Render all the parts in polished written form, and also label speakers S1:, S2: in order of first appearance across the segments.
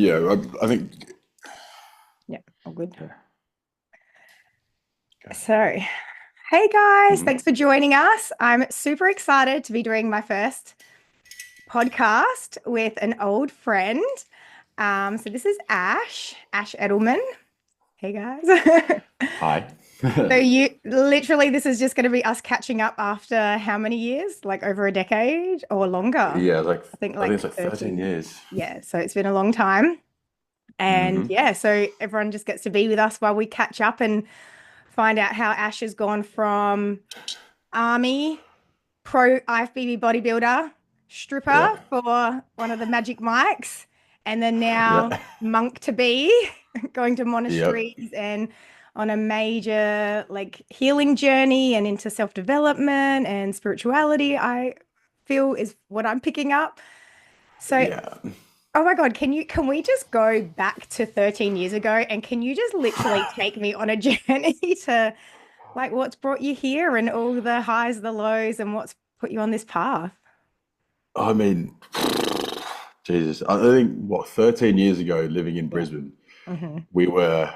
S1: Yeah, I think.
S2: Yeah, all good.
S1: Okay. Okay.
S2: So, hey guys,
S1: Mhm.
S2: thanks for joining us. I'm super excited to be doing my first podcast with an old friend. So this is Ash Edelman. Hey guys.
S1: Hi.
S2: So you literally, this is just going to be us catching up after how many years? Like over a decade or longer?
S1: Yeah, like
S2: I think
S1: I think
S2: like
S1: it's like 13
S2: 30.
S1: years.
S2: Yeah, so it's been a long time. And
S1: Hmm.
S2: yeah, so everyone just gets to be with us while we catch up and find out how Ash has gone from army, pro IFBB bodybuilder, stripper
S1: Yeah.
S2: for one of the magic mics, and then now
S1: Yeah.
S2: monk to be, going to
S1: Yep.
S2: monasteries and on a major like healing journey and into self-development and spirituality, I feel is what I'm picking up. So,
S1: Yeah.
S2: oh my God, can we just go back to 13 years ago and can you just literally take me on a journey to like what's brought you here and all the highs, the lows, and what's put you on this path?
S1: I mean, Jesus. I think what 13 years ago, living in
S2: Yeah.
S1: Brisbane,
S2: Hmm.
S1: we were.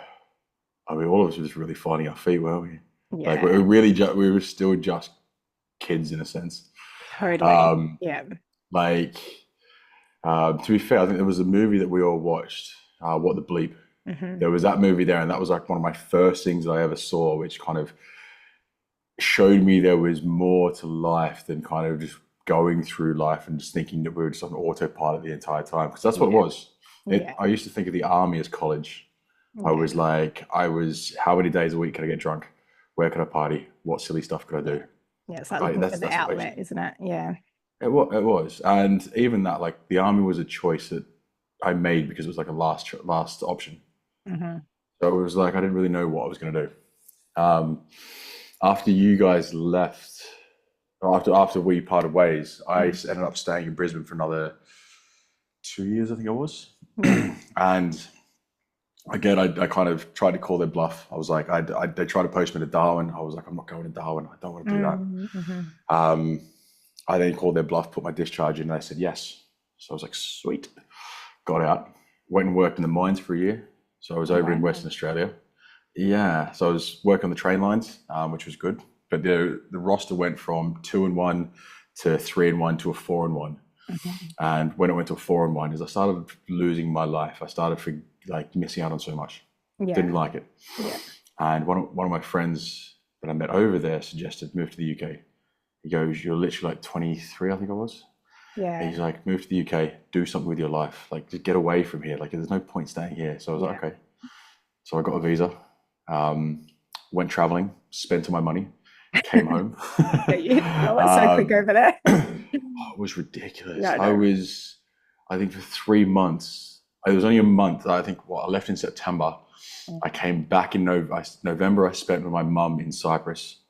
S1: I mean, all of us were just really finding our feet, weren't we? Like we
S2: Yeah,
S1: were really just. We were still just kids in a sense.
S2: totally.
S1: Um,
S2: Yeah.
S1: like to be fair, I think there was a movie that we all watched. What the bleep?
S2: Hmm.
S1: There was that movie there, and that was like one of my first things that I ever saw, which kind of showed me there was more to life than kind of just going through life and just thinking that we were just on autopilot the entire time. Because that's what it
S2: Yeah.
S1: was.
S2: Yeah.
S1: I used to think of the army as college.
S2: Yeah.
S1: I was, how many days a week could I get drunk? Where could I party? What silly stuff could I
S2: Yeah.
S1: do?
S2: Yeah. It's like looking for the
S1: That's what I used
S2: outlet, isn't it? Yeah.
S1: it was. And even that, like the army was a choice that I made because it was like a last option.
S2: Hmm.
S1: So it was like I didn't really know what I was going to do. After you guys left, after we parted ways, I
S2: Hmm.
S1: ended up staying in Brisbane for another 2 years, I think it was.
S2: Yeah.
S1: And again, I kind of tried to call their bluff. I was like, they tried to post me to Darwin. I was like, I'm not going to Darwin. I don't want to do that.
S2: Mm-hmm.
S1: Um, I then called their bluff, put my discharge in, and they said yes. So I was like, sweet. Got out, went and worked in the mines for a year. So I was
S2: Oh,
S1: over in
S2: wow.
S1: Western Australia. Yeah, so I was working on the train lines, which was good. But the roster went from 2-1 to 3-1 to a 4-1.
S2: Hmm.
S1: And when it went to a 4-1, is I started losing my life. I started like missing out on so much. Didn't
S2: Yeah.
S1: like it.
S2: Yeah.
S1: And one of my friends that I met over there suggested move to the UK. He goes, "You're literally like 23, I think I was." And
S2: Yeah.
S1: he's like, "Move to the UK, do something with your life. Like, just get away from here. Like, there's no point staying here." So I was
S2: Yeah.
S1: like, "Okay." So I got a visa, um, went traveling, spent all my money, came home.
S2: Yeah, you it's so quick
S1: um,
S2: over there.
S1: it was ridiculous.
S2: No, no.
S1: I think for 3 months, it was only a month. I think I left in September. I
S2: Mhm.
S1: came back in November. I spent with my mum in Cyprus.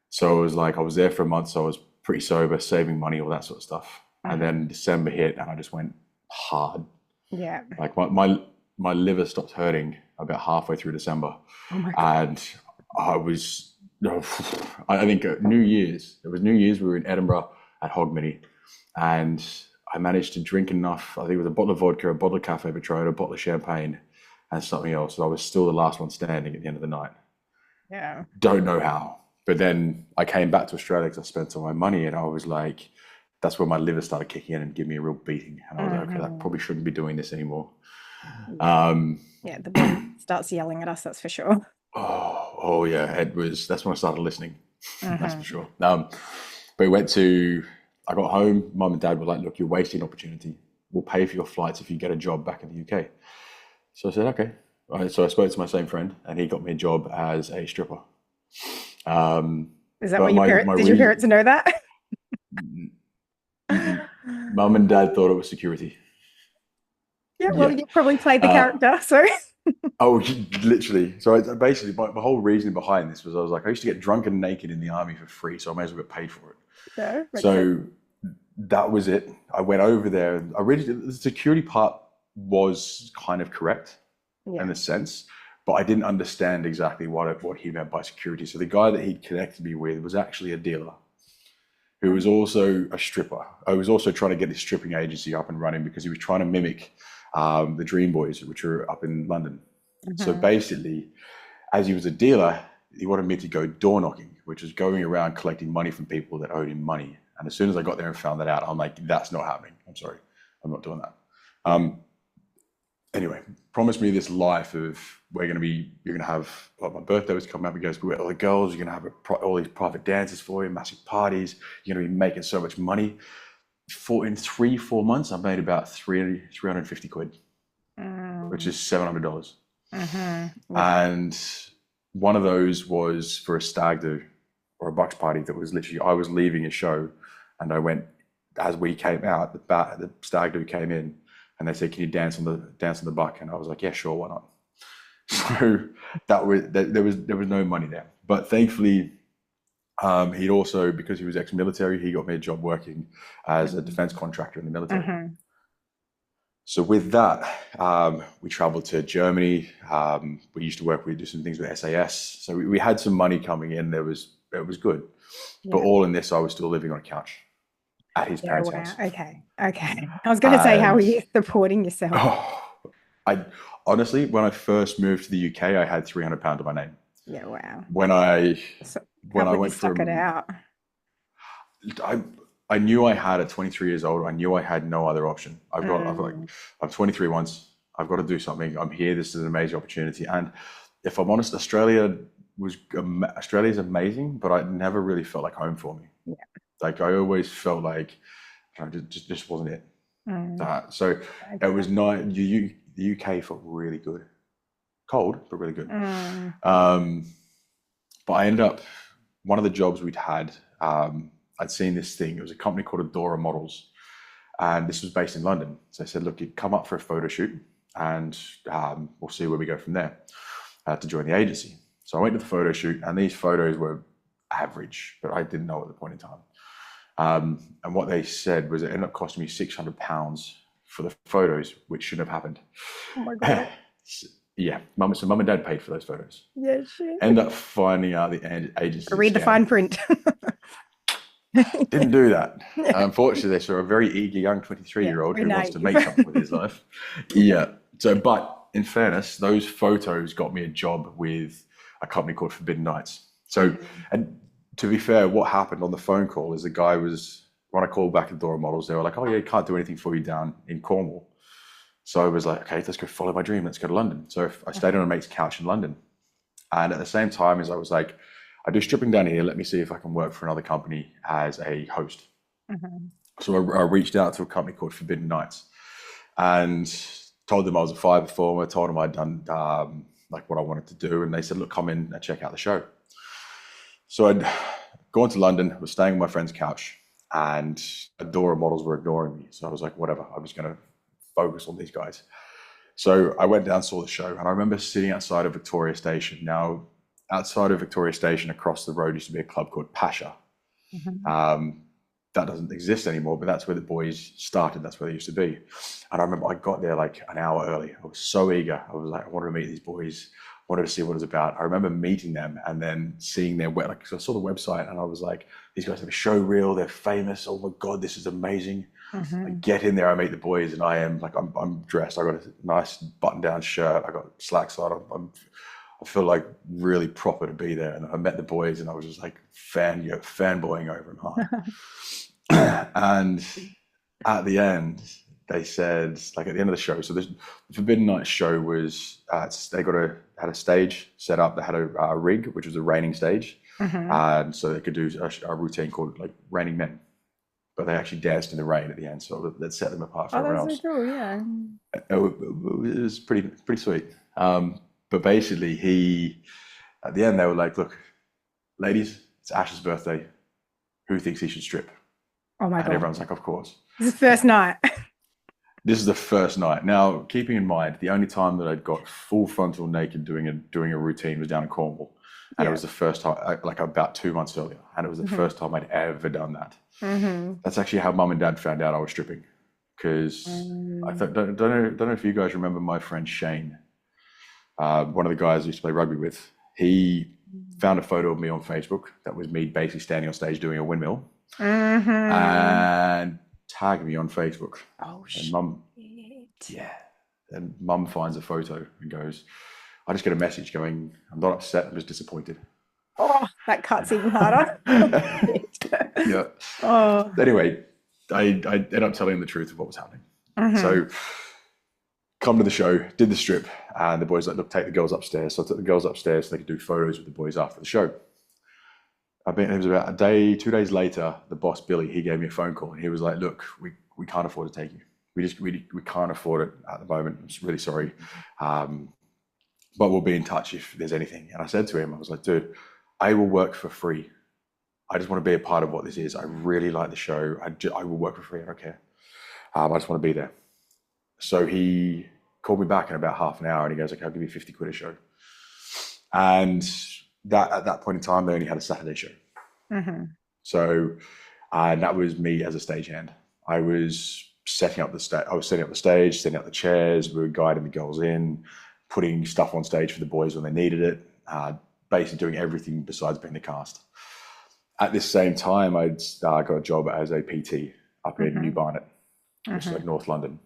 S1: So it was like I was there for a month. So I was pretty sober, saving money, all that sort of stuff. And
S2: Mhm.
S1: then December hit, and I just went hard.
S2: Yeah.
S1: Like my liver stopped hurting about halfway through December,
S2: Oh my God.
S1: and I was. I think New Year's. It was New Year's. We were in Edinburgh at Hogmanay, and I managed to drink enough. I think it was a bottle of vodka, a bottle of Cafe Patron, a bottle of champagne, and something else. So I was still the last one standing at the end of the night.
S2: Yeah.
S1: Don't know how. But then I came back to Australia because I spent all my money, and I was like, that's when my liver started kicking in and giving me a real beating. And I was like, okay, I
S2: Hmm.
S1: probably shouldn't be doing this anymore.
S2: Yeah.
S1: Um,
S2: Yeah. The body starts yelling at us, that's for sure.
S1: oh yeah, that's when I started listening. That's for
S2: Hmm.
S1: sure. But I got home, mum and dad were like, look, you're wasting an opportunity. We'll pay for your flights if you get a job back in the UK. So I said, okay. All right, so I spoke to my same friend and he got me a job as a stripper. Um,
S2: Is that what
S1: but
S2: your
S1: my
S2: parents, did your parents
S1: reason,
S2: know that?
S1: mum and dad thought it was security.
S2: Yeah, well,
S1: Yeah.
S2: you probably played the
S1: Uh,
S2: character, so
S1: Oh, literally. So basically, my whole reasoning behind this was I was like, I used to get drunk and naked in the army for free, so I may as well get paid for it.
S2: no, makes sense.
S1: So that was it. I went over there. I really the security part was kind of correct in
S2: Yeah.
S1: a sense, but I didn't understand exactly what he meant by security. So the guy that he connected me with was actually a dealer who was also a stripper. I was also trying to get his stripping agency up and running because he was trying to mimic the Dream Boys, which are up in London. So
S2: Mm-hmm.
S1: basically, as he was a dealer, he wanted me to go door knocking, which was going around collecting money from people that owed him money. And as soon as I got there and found that out, I'm like, that's not happening. I'm sorry, I'm not doing that.
S2: Yeah.
S1: Anyway, promised me this life of you're going to have, like my birthday was coming up. He goes, we all the girls, you're going to have all these private dances for you, massive parties. You're going to be making so much money. In 3-4 months, I made about 350 quid, which is $700.
S2: Mm-hmm. Yeah.
S1: And one of those was for a stag do or a bucks party that was literally, I was leaving a show and I went, as we came out, the stag do came in and they said, can you dance on the buck? And I was like, yeah, sure, why not? So there was no money there. But thankfully, he'd also, because he was ex-military, he got me a job working as a defense contractor in the military.
S2: Mm-hmm.
S1: So with that, we traveled to Germany. We used to do some things with SAS. So we had some money coming in. It was good.
S2: Yeah.
S1: But all in this, I was still living on a couch at his parents' house.
S2: Okay. I was going to say, how were you supporting yourself?
S1: I honestly, when I first moved to the UK, I had £300 to my name.
S2: Yeah, wow.
S1: When I went
S2: stuck it out.
S1: I knew I had at 23 years old. I knew I had no other option. I'm 23 once. I've got to do something. I'm here. This is an amazing opportunity. And if I'm honest, Australia's amazing, but it never really felt like home for me.
S2: Yeah.
S1: Like I always felt like just wasn't it. So it was not. The UK felt really good, cold but really good. But I ended up, one of the jobs we'd had, I'd seen this thing. It was a company called Adora Models, and this was based in London. So I said, look, you'd come up for a photo shoot, and we'll see where we go from there to join the agency. So I went to the photo shoot, and these photos were average, but I didn't know at the point in time. And what they said was it ended up costing me £600 for the photos, which shouldn't have happened.
S2: Oh my God.
S1: Yeah, mum and dad paid for those photos.
S2: Yeah, sure.
S1: End up finding out the agency.
S2: Read the fine print.
S1: Didn't do that. Unfortunately, they saw a very eager young 23-year-old who wants to make something with his life. Yeah. So, but in fairness, those photos got me a job with a company called Forbidden Nights. So, and to be fair, what happened on the phone call is the guy was, when I called back Adora Models, they were like, oh yeah, can't do anything for you down in Cornwall. So I was like, okay, let's go follow my dream. Let's go to London. So I stayed on a mate's couch in London. And at the same time as I was like, I do stripping down here. Let me see if I can work for another company as a host. So I reached out to a company called Forbidden Nights and told them I was a fire performer, told them I'd done like what I wanted to do. And they said, look, come in and check out the show. So I'd gone to London, was staying on my friend's couch, and Adora Models were ignoring me. So I was like, whatever, I'm just going to focus on these guys. So I went down, saw the show, and I remember sitting outside of Victoria Station. Now, outside of Victoria Station, across the road used to be a club called Pasha. That doesn't exist anymore, but that's where the boys started. That's where they used to be. And I remember I got there like an hour early. I was so eager. I was like, I wanted to meet these boys, wanted to see what it was about. I remember meeting them and then seeing their like, so I saw the website and I was like, these guys have a show reel. They're famous. Oh my God, this is amazing. I get in there, I meet the boys, and I am like, I'm dressed. I got a nice button-down shirt. I got slacks on. I feel like really proper to be there. And I met the boys, and I was just like fanboying over them hard. And at the end, they said, like at the end of the show, so the Forbidden Night show was they had a stage set up. They had a rig, which was a raining stage, and so they could do a routine called like Raining Men. But they actually danced in the rain at the end, so that set them apart from everyone else.
S2: So cool, yeah.
S1: It was pretty sweet. But basically, at the end, they were like, "Look, ladies, it's Ash's birthday. Who thinks he should strip?"
S2: Oh my God!
S1: And everyone's like, "Of course."
S2: This is the first night.
S1: This is the first night. Now, keeping in mind, the only time that I'd got full frontal naked doing a routine was down in Cornwall. And it was the first time, like about 2 months earlier. And it was the first time I'd ever done that. That's actually how mum and dad found out I was stripping. Because I don't know if you guys remember my friend Shane, one of the guys I used to play rugby with. He found a photo of me on Facebook that was me basically standing on stage doing a windmill. And tagged me on Facebook.
S2: Oh,
S1: and mum,
S2: shit.
S1: yeah. And mum finds a photo and goes, I just get a message going, I'm not upset, I'm just disappointed.
S2: Oh, that cuts even harder.
S1: Yeah.
S2: Oh.
S1: Anyway, I ended up telling him the truth of what was happening.
S2: Mm-hmm.
S1: So come to the show, did the strip, and the boys like, look, take the girls upstairs. So I took the girls upstairs so they could do photos with the boys after the show. It was about a day, 2 days later, the boss, Billy, he gave me a phone call and he was like, look, we can't afford to take you. We can't afford it at the moment. I'm really sorry. But we'll be in touch if there's anything. And I said to him, I was like, dude, I will work for free. I just want to be a part of what this is. I really like the show. I will work for free. I don't care. I just want to be there. So he called me back in about half an hour and he goes, okay, I'll give you 50 quid a show. And that at that point in time, they only had a Saturday show.
S2: Mm-hmm.
S1: So that was me as a stagehand. I was setting up the stage. I was setting up the stage, setting up the chairs. We were guiding the girls in, putting stuff on stage for the boys when they needed it. Basically doing everything besides being the cast. At this same time, I'd got a job as a PT up in New Barnet, which is like North London.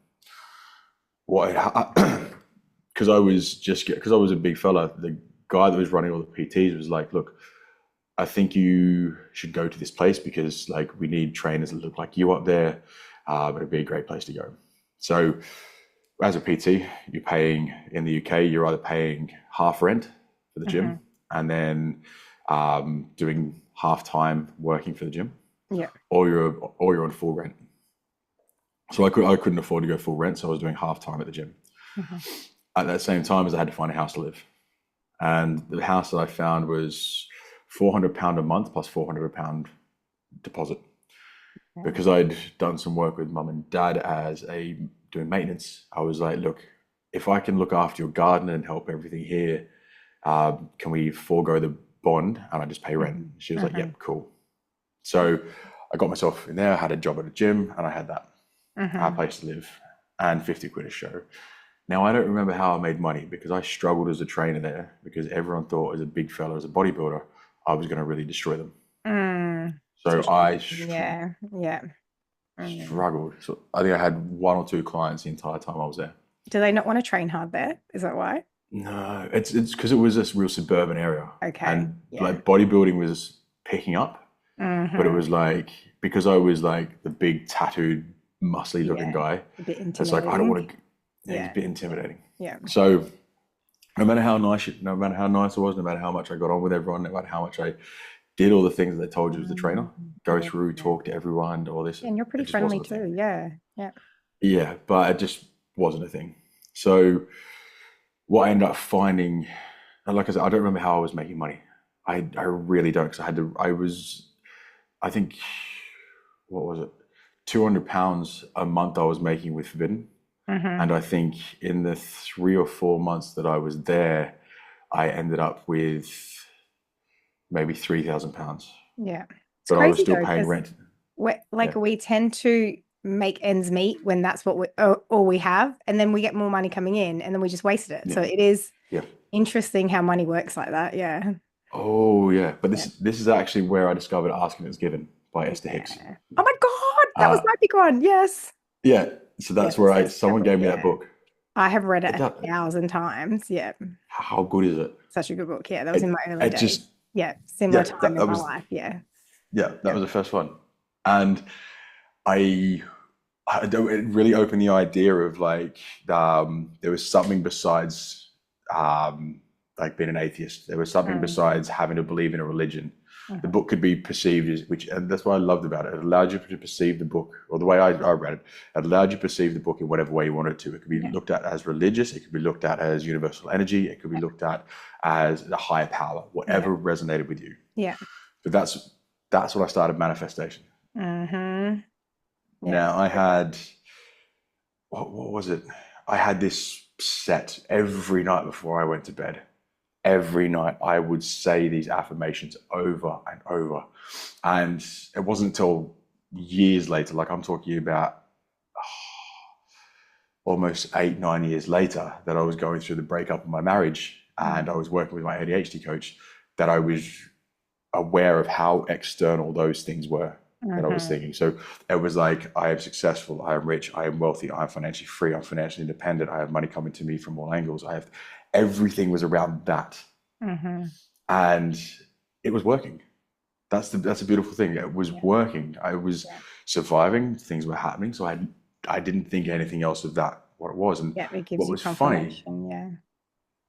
S1: Because I was a big fella, the guy that was running all the PTs was like, look, I think you should go to this place because like we need trainers that look like you up there. It'd be a great place to go. So as a PT, you're paying in the UK, you're either paying half rent for the gym and then doing half time working for the gym, or you're on full rent. So I couldn't afford to go full rent, so I was doing half time at the gym. At that same time as I had to find a house to live, and the house that I found was £400 a month plus £400 deposit. Because I'd done some work with mum and dad doing maintenance, I was like, look, if I can look after your garden and help everything here, can we forego the bond and I just pay rent? She was like, yep, cool. So I got myself in there, I had a job at a gym and I had that place to live and 50 quid a show. Now, I don't remember how I made money because I struggled as a trainer there because everyone thought as a big fella, as a bodybuilder, I was going to really destroy them. So I struggled. So I think I had 1 or 2 clients the entire time I was there.
S2: Do they not want to train hard there? Is that why?
S1: No, it's because it was this real suburban area.
S2: Okay.
S1: And like bodybuilding was picking up, but it was like, because I was like the big tattooed, muscly looking guy, it's like, I don't want to, it's a bit intimidating. Yeah. So no matter how nice I was, no matter how much I got on with everyone, no matter how much I did all the things that they told you as the trainer, go through, talk to everyone, all this.
S2: And you're pretty friendly too. Yeah.
S1: Yeah, but it just wasn't a thing. So what I ended up finding, like I said, I don't remember how I was making money. I really don't, because I think, what was it? £200 a month I was making with Forbidden. And I think in the 3 or 4 months that I was there, I ended up with maybe £3,000. Yeah. But I was still paying rent.
S2: We tend to make ends meet when that's what all we have, and then we get more money coming in and then we just wasted it. So it is interesting how money works like that. Yeah. Oh yeah. But this is actually where I discovered Asking Is Given by Esther Hicks. Oh my God, that was my big one. Yes. Yeah. So that's where someone gave me that book. I have read it 1,000 times. Yeah. How good is it? Such a good book. Yeah. That was in my early days. Similar time in my life. Yeah. Yeah. That was the first one. And it really opened the idea of like, there was something besides like being an atheist. There was something besides having to believe in a religion. The book could be perceived as, and that's what I loved about it. It allowed you to perceive the book, or the way I read it, it allowed you to perceive the book in whatever way you wanted to. It could be looked at as religious. It could be looked at as universal energy. It could be looked at as a higher power, whatever resonated with you. Yeah. But that's when I started manifestation. Now I had, what was it? I had this set every night before I went to bed. Every night I would say these affirmations over and over. And it wasn't until years later, like I'm talking about almost 8-9 years later, that I was going through the breakup of my marriage and I was working with my ADHD coach, that I was aware of how external those things were.
S1: that I was
S2: Mm-hmm.
S1: thinking. So it was like, I am successful, I am rich, I am wealthy, I am financially free, I'm financially independent, I have money coming to me from all angles. I have everything was around that.
S2: Mm-hmm.
S1: And it was working. That's a beautiful thing. It was
S2: Yeah.
S1: working. I was
S2: Yeah.
S1: surviving, things were happening. So I didn't think anything else of that, what it was. And
S2: Yeah. It gives
S1: what
S2: you
S1: was funny,
S2: confirmation. Yeah.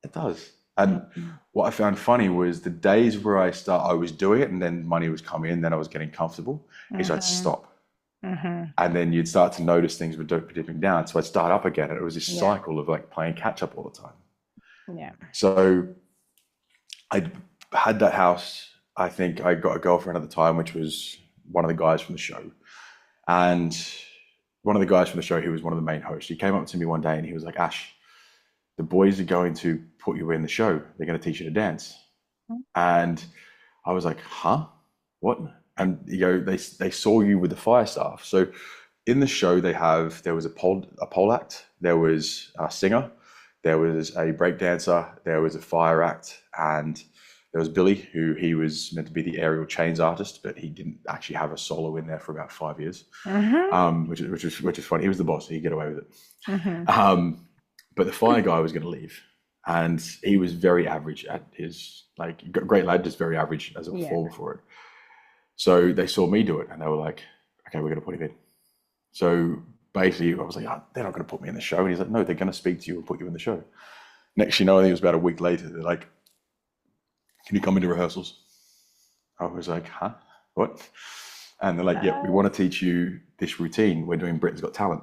S1: it does. And
S2: Mm-hmm.
S1: what I found funny was the days where I was doing it and then money was coming in, then I was getting comfortable, is I'd
S2: Mm-hmm.
S1: stop.
S2: Mm-hmm.
S1: And then you'd start to notice things were dipping down. So I'd start up again. And it was this
S2: Yeah.
S1: cycle of like playing catch up all the time.
S2: Yeah.
S1: So I had that house. I think I got a girlfriend at the time, which was one of the guys from the show. And one of the guys from the show, he was one of the main hosts. He came up to me one day and he was like, Ash, the boys are going to put you in the show. They're going to teach you to dance. And I was like, huh? What? And they saw you with the fire staff. So in the show, there was a pole act, there was a singer, there was a break dancer, there was a fire act, and there was Billy, who he was meant to be the aerial chains artist, but he didn't actually have a solo in there for about 5 years,
S2: Mm-hmm.
S1: which is funny. He was the boss; he could get away with it.
S2: Mm-hmm.
S1: But the fire guy was going to leave, and he was very average at his great lad, just very average as a performer for it. So they saw me do it, and they were like, "Okay, we're going to put him in." So basically, I was like, oh, they're not going to put me in the show. And he's like, no, they're going to speak to you and put you in the show. Next, I think it was about a week later, they're like, can you come into rehearsals? I was like, huh? What? And they're like, yeah, we want to teach you this routine. We're doing Britain's Got Talent.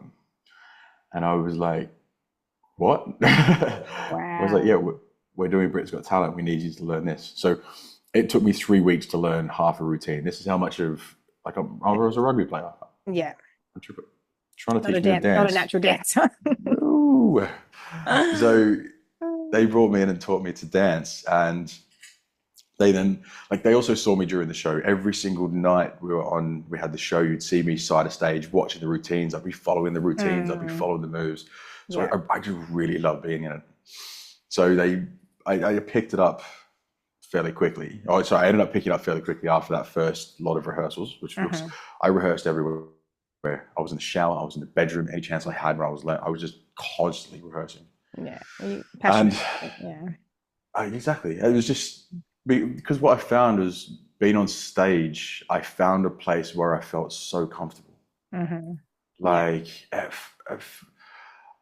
S1: And I was like, what? I was like, yeah, we're doing Britain's Got Talent. We need you to learn this. So it took me 3 weeks to learn half a routine. This is how much of, I was a rugby player.
S2: Yeah.
S1: Trying to teach me to dance.
S2: Not a natural dancer.
S1: Ooh. So they brought me in and taught me to dance, and they also saw me during the show. Every single night we had the show, you'd see me side of stage watching the routines. I'd be following the routines, I'd be following the moves. So I just really love being in it. So I picked it up fairly quickly. Oh, sorry, I ended up picking it up fairly quickly after that first lot of rehearsals, which was, I rehearsed everywhere. I was in the shower, I was in the bedroom, any chance I had when I was just constantly rehearsing.
S2: Yeah, passionate.
S1: Exactly. It was just because what I found was being on stage, I found a place where I felt so comfortable. Like, it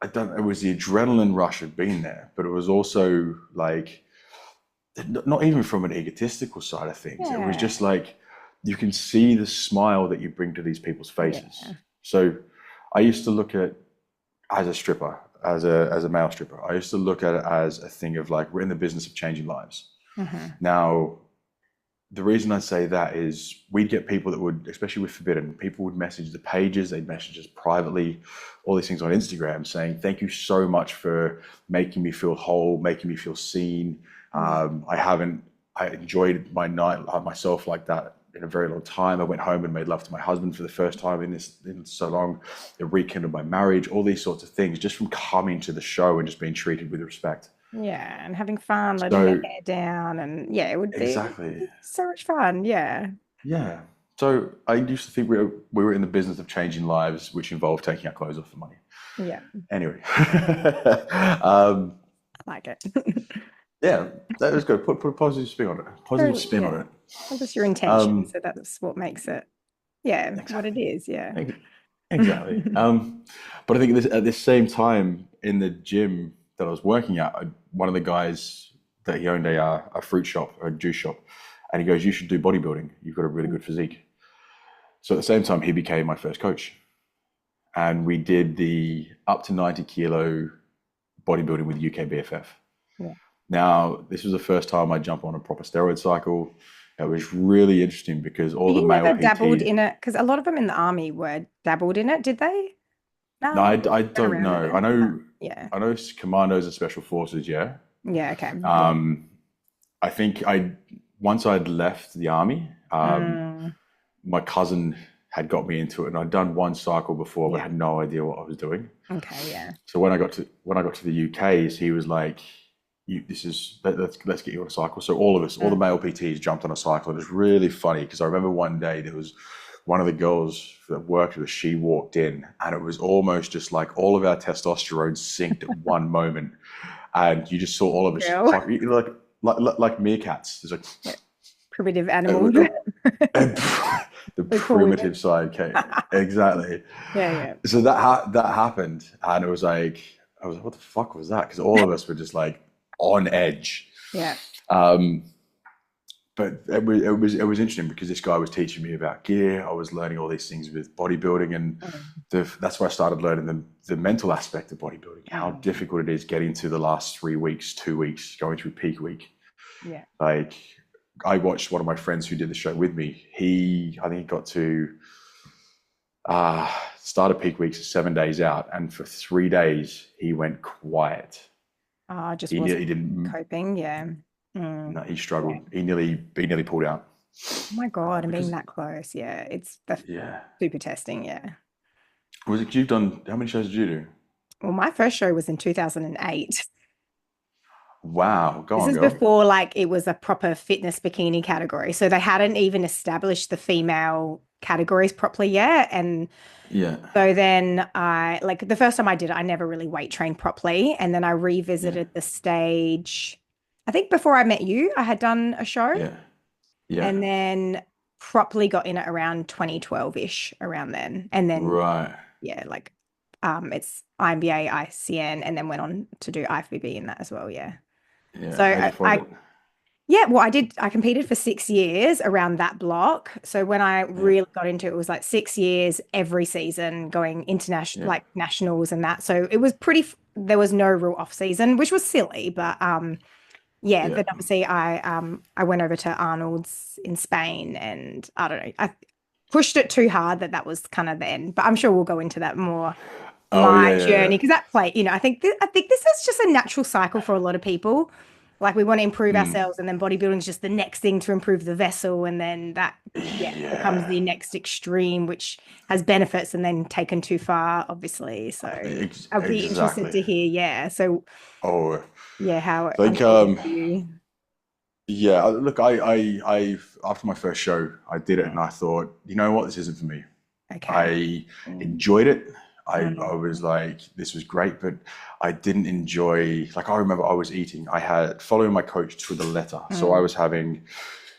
S1: was the adrenaline rush of being there, but it was also like, not even from an egotistical side of things. It was just like, you can see the smile that you bring to these people's faces. So I used to look at, as a stripper, as a male stripper, I used to look at it as a thing of like, we're in the business of changing lives. Now, the reason I say that is we'd get people that would, especially with Forbidden, people would message the pages, they'd message us privately, all these things on Instagram saying, thank you so much for making me feel whole, making me feel seen. I enjoyed my night myself like that in a very long time. I went home and made love to my husband for the first time in so long. It rekindled my marriage, all these sorts of things, just from coming to the show and just being treated with respect.
S2: Yeah, and having fun, letting their hair down, and it would be so much fun. Yeah.
S1: Yeah. So I used to think we were in the business of changing lives, which involved taking our clothes off for money.
S2: Yeah.
S1: Anyway.
S2: I like it.
S1: Yeah, that was good. Put a positive spin on it. Positive spin on it.
S2: Well, that's your intention, so that's what makes it, what it is. Yeah.
S1: Exactly. But I think at this same time in the gym that I was working at, one of the guys that he owned a fruit shop, a juice shop, and he goes, "You should do bodybuilding. You've got a really good physique." So at the same time, he became my first coach, and we did the up to 90 kilo bodybuilding with UK BFF.
S2: Yeah.
S1: Now, this was the first time I jumped on a proper steroid cycle. It was really interesting because all the male PTs
S2: dabbled in it, because a lot of them in the army were dabbled in it. Did they?
S1: No, I don't know. I know.
S2: Yeah.
S1: I know commandos and special forces. Yeah.
S2: Yeah. Okay.
S1: I think once I'd left the army, my cousin had got me into it, and I'd done one cycle before, but I had no idea what I was doing.
S2: Okay. Yeah.
S1: So when I got to the UK, he was like, let's get you on a cycle. So all of us, all the male PTs jumped on a cycle. It was really funny because I remember one day there was one of the girls that worked with us, she walked in, and it was almost just like all of our testosterone synced at one moment, and you just saw all of us
S2: Girl.
S1: like meerkats. There's like
S2: Yeah. Primitive
S1: it,
S2: animals.
S1: it, the
S2: Before
S1: primitive
S2: women.
S1: side came exactly.
S2: Yeah, yeah.
S1: So that happened, and it was like I was like, what the fuck was that? Because all of us were just like on edge.
S2: Yeah.
S1: Um, but it was interesting because this guy was teaching me about gear. I was learning all these things with bodybuilding, and
S2: Mm,
S1: that's where I started learning the mental aspect of bodybuilding, how
S2: mm,
S1: difficult it is getting to the last 3 weeks, 2 weeks, going through peak week.
S2: yeah.
S1: Like I watched one of my friends who did the show with me. I think he got to start of peak weeks 7 days out, and for 3 days he went quiet.
S2: Just
S1: He
S2: wasn't
S1: didn't.
S2: coping. Yeah.
S1: No, he
S2: Yeah.
S1: struggled. He nearly pulled out.
S2: Oh my God, and being
S1: Because
S2: that close. Yeah. It's the
S1: yeah,
S2: super testing. Yeah.
S1: was it you've done? How many shows did you do?
S2: Well, my first show was in 2008.
S1: Wow, go
S2: This
S1: on,
S2: is
S1: girl.
S2: before like it was a proper fitness bikini category. So they hadn't even established the female categories properly yet. And
S1: Yeah,
S2: so then I like the first time I did it, I never really weight trained properly. And then I
S1: yeah,
S2: revisited the stage. I think before I met you, I had done a show
S1: yeah, yeah.
S2: and then properly got in at around 2012-ish around then. And then
S1: Right.
S2: yeah, like it's IMBA, ICN, and then went on to do IFBB in that as well. Yeah. So
S1: Yeah. How'd you find
S2: I
S1: it?
S2: yeah, well, I competed for 6 years around that block. So when I
S1: Yeah,
S2: really got into it, it was like 6 years every season going international,
S1: yeah,
S2: like nationals and that. So it was there was no real off season, which was silly, but yeah,
S1: yeah.
S2: then obviously I went over to Arnold's in Spain and I don't know, I pushed it too hard that was kind of the end. But I'm sure we'll go into that more
S1: Oh
S2: my
S1: yeah, yeah,
S2: journey
S1: yeah.
S2: because that play, I think this is just a natural cycle for a lot of people. Like we want to improve
S1: Mm,
S2: ourselves, and then bodybuilding is just the next thing to improve the vessel, and then that yeah becomes
S1: yeah.
S2: the next extreme, which has benefits, and then taken too far, obviously. So I'll be interested
S1: Exactly.
S2: to hear, yeah. So
S1: Oh,
S2: yeah, how it
S1: like
S2: unfolded for you.
S1: yeah. Look, I after my first show, I did it, and I thought, you know what, this isn't for me.
S2: Okay.
S1: I
S2: Mm,
S1: enjoyed it. I was
S2: mm,
S1: like, this was great, but I didn't enjoy, like, I remember I was eating, I had following my coach to the letter. So I
S2: mm.
S1: was having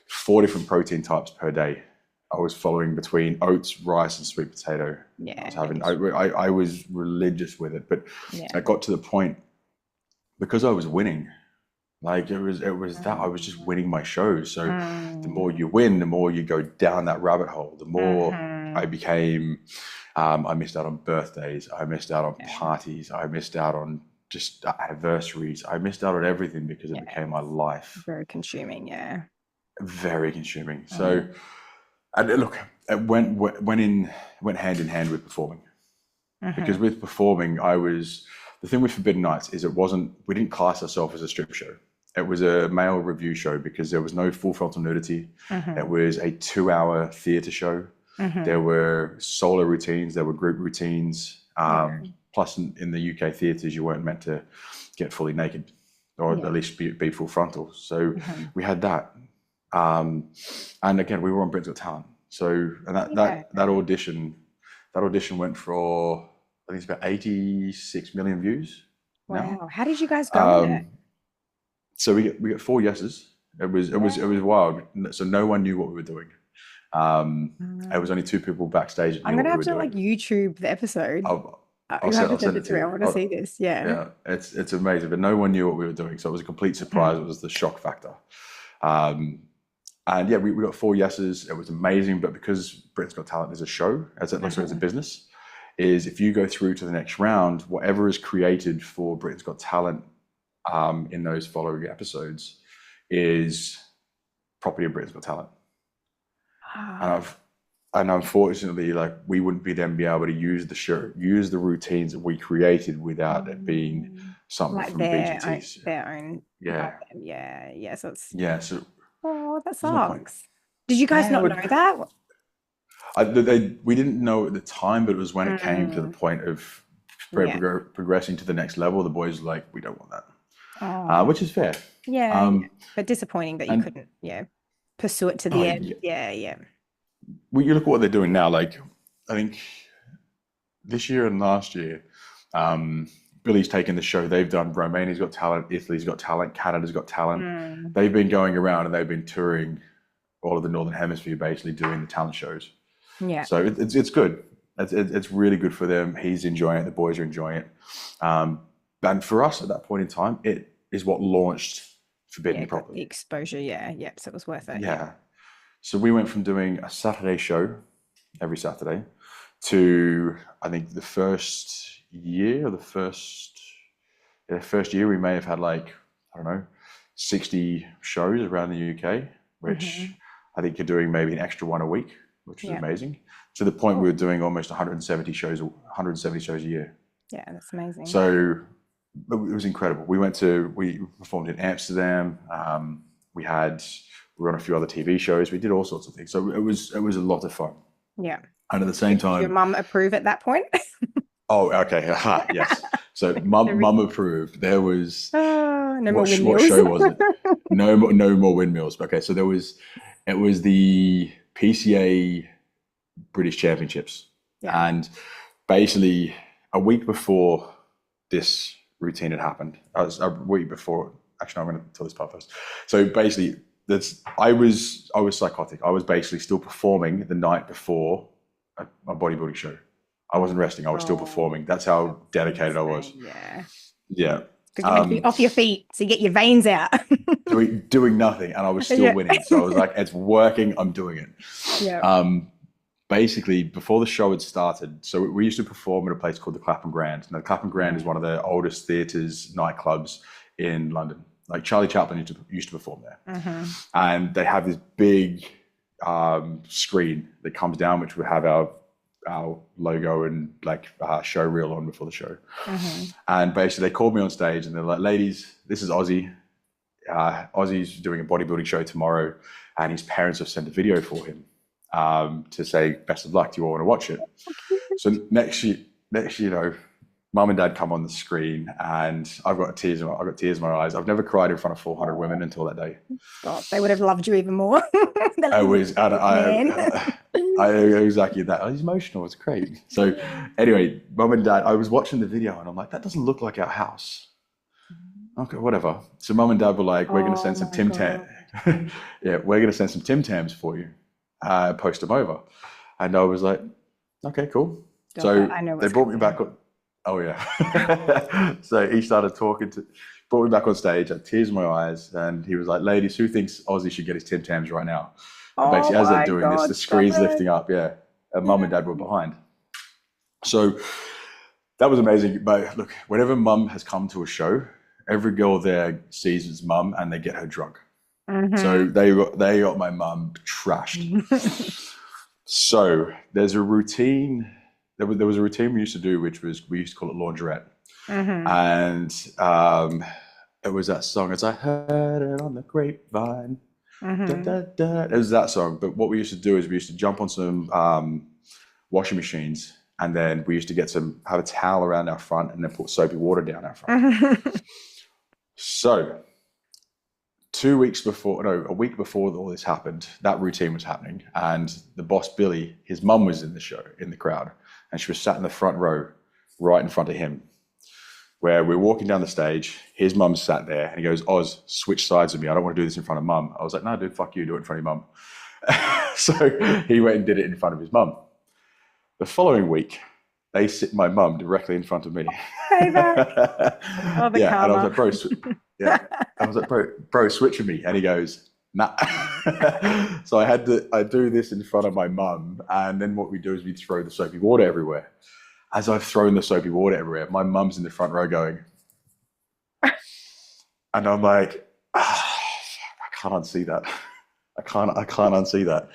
S1: 4 different protein types per day. I was following between oats, rice, and sweet potato. I
S2: Yeah,
S1: was having,
S2: it's
S1: I was religious with it, but
S2: yeah.
S1: I got to the point because I was winning. Like it was that I was just
S2: Mm,
S1: winning my shows. So the
S2: mm,
S1: more you win, the more you go down that rabbit hole. The more I
S2: mhm.
S1: became, I missed out on birthdays. I missed out on
S2: Yeah,
S1: parties. I missed out on just anniversaries. I missed out on everything because it
S2: yeah,
S1: became my life.
S2: very consuming. Yeah.
S1: Very consuming. So,
S2: Mm,
S1: and look, it went hand in hand with performing because
S2: mhm,
S1: with performing, the thing with Forbidden Nights is we didn't class ourselves as a strip show. It was a male review show because there was no full frontal nudity. It
S2: mhm,
S1: was a 2 hour theatre show. There
S2: mhm.
S1: were solo routines, there were group routines.
S2: Yeah.
S1: Plus, in the UK theatres, you weren't meant to get fully naked or
S2: Yeah.
S1: at least be full frontal. So
S2: Mhm.
S1: we had that. Um, and again, we were on Britain's Got Talent. So, and
S2: Yeah.
S1: that audition went for, I think it's about 86 million views now.
S2: Wow. How did you guys go on it?
S1: Um, so we got 4 yeses. It was
S2: Wow.
S1: wild. So no one knew what we were doing. It was
S2: Mm.
S1: only 2 people backstage that
S2: I'm
S1: knew what
S2: gonna
S1: we
S2: have
S1: were
S2: to like
S1: doing.
S2: YouTube the episode.
S1: I'll, I'll
S2: You have
S1: send
S2: to
S1: I'll
S2: send
S1: send
S2: it
S1: it
S2: to
S1: to
S2: me. I
S1: you.
S2: want to see this. Yeah.
S1: Yeah, it's amazing. But no one knew what we were doing, so it was a complete surprise.
S2: Mhm.
S1: It was the shock factor. Um, and yeah, we got 4 yeses. It was amazing. But because Britain's Got Talent is a show, as a
S2: Mhm.
S1: business, is if you go through to the next round, whatever is created for Britain's Got Talent in those following episodes is property of Britain's Got Talent. And
S2: Ah,
S1: I've and unfortunately, like we wouldn't be able to use the show, use the routines that we created without it being something
S2: like
S1: from BGTs.
S2: their own by
S1: Yeah,
S2: them. Yeah. Yeah. So it's
S1: yeah. So
S2: oh, that
S1: there's no point.
S2: sucks. Did you guys
S1: Yeah,
S2: not know that?
S1: we didn't know at the time, but it was when it came to the
S2: Mm,
S1: point of
S2: yeah.
S1: progressing to the next level. The boys were like, we don't want that,
S2: Oh,
S1: which is fair.
S2: yeah, yeah.
S1: Um,
S2: But disappointing that you
S1: and
S2: couldn't, yeah, pursue it to
S1: oh
S2: the end.
S1: yeah,
S2: Yeah, yeah.
S1: well, you look at what they're doing now. Like, I think this year and last year, Billy's taken the show. They've done Romania's Got Talent, Italy's Got Talent, Canada's Got Talent.
S2: Mm.
S1: They've been going around and they've been touring all of the Northern Hemisphere, basically doing the talent shows.
S2: Yeah.
S1: So it's good. It's really good for them. He's enjoying it. The boys are enjoying it. And for us at that point in time, it is what launched Forbidden properly.
S2: The exposure. Yeah. Yep. So it was worth it.
S1: Yeah. So we went from doing a Saturday show every Saturday to, I think the first year we may have had like, I don't know, 60 shows around the UK, which I think you're doing maybe an extra one a week, which is amazing. To the point we were doing almost 170 shows a year.
S2: Yeah, that's amazing.
S1: So it was incredible. We performed in Amsterdam. We were on a few other TV shows. We did all sorts of things. So it was a lot of fun.
S2: Yeah.
S1: And at the same time,
S2: did your mum approve at that point?
S1: Oh, okay. Yes. So mum approved. There was
S2: no more windmills.
S1: What show was it? No more windmills. Okay, so it was the PCA British Championships. Yeah. And basically a week before this routine had happened, a week before, actually, I'm going to tell this part first. So basically I was psychotic. I was basically still performing the night before a bodybuilding show. I wasn't resting. I was still performing. That's how dedicated I was. Yeah.
S2: Because you had to be off your feet to get your veins out.
S1: doing nothing, and I was still winning. So I was like, it's working. I'm doing it. Yeah. Basically, before the show had started, so we used to perform at a place called the Clapham Grand. Now, the Clapham Grand is one of the oldest theatres, nightclubs in London. Like Charlie Chaplin used to perform there. And they have this big screen that comes down, which would have our logo and like show reel on before the show. And basically they called me on stage and they're like, ladies, this is Ozzy. Ozzy's doing a bodybuilding show tomorrow and his parents have sent a video for him to say best of luck. Do you all want to watch it? So next you know, mum and dad come on the screen and I've got tears in my eyes. I've never cried in front of 400 women until that day.
S2: God, they would have loved you even more.
S1: I exactly that. Oh, he's emotional. It's great. So anyway, mum and dad, I was watching the video and I'm like, that doesn't look like our house. Okay, whatever. So mum and dad were like, we're going to send some Tim Tam. Yeah, we're going to send some Tim Tams for you. Post them over. And I was like, okay, cool. So they brought me back on. Oh yeah. So he started brought me back on stage. I had tears in my eyes, and he was like, "Ladies, who thinks Ozzy should get his Tim Tams right now?" And basically, as they're doing this, the screen's lifting up. Yeah, and mum and dad were behind. So that was amazing. But look, whenever mum has come to a show, every girl there sees his mum, and they get her drunk. So they got my mum trashed. So there's a routine. There was a routine we used to do, which was we used to call it laundrette, and it was that song. As I heard it on the grapevine, da, da, da. It was that song. But what we used to do is we used to jump on some washing machines, and then we used to have a towel around our front, and then put soapy water down our front. So a week before all this happened, that routine was happening, and the boss Billy, his mum was in the crowd. And she was sat in the front row, right in front of him, where we're walking down the stage. His mum sat there, and he goes, "Oz, switch sides with me. I don't want to do this in front of mum." I was like, "No, dude, fuck you. Do it in front of your mum." So he went and did it in front of his mum. The following week, they sit my mum directly in front of me.
S2: Payback. Oh, the
S1: yeah,
S2: karma.
S1: and I was like, bro, switch with me. And he goes, nah. So I do this in front of my mum, and then what we do is we throw the soapy water everywhere. As I've thrown the soapy water everywhere, my mum's in the front row going, and I'm like, I can't unsee that. I can't unsee that.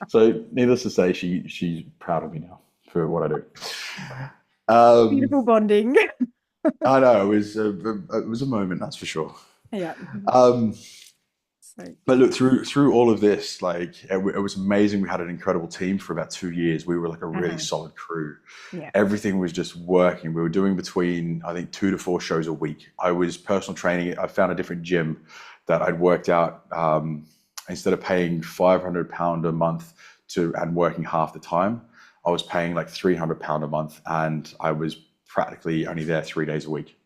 S1: So needless to say, she's proud of me now for what I do.
S2: Beautiful bonding.
S1: I know, it was a moment, that's for sure.
S2: Yeah.
S1: But look, through all of this, like it was amazing. We had an incredible team for about 2 years. We were like a really solid crew. Yeah. Everything was just working. We were doing between, I think, 2 to 4 shows a week. I was personal training. I found a different gym that I'd worked out. Instead of paying £500 a month and working half the time, I was paying like £300 a month, and I was practically only there 3 days a week,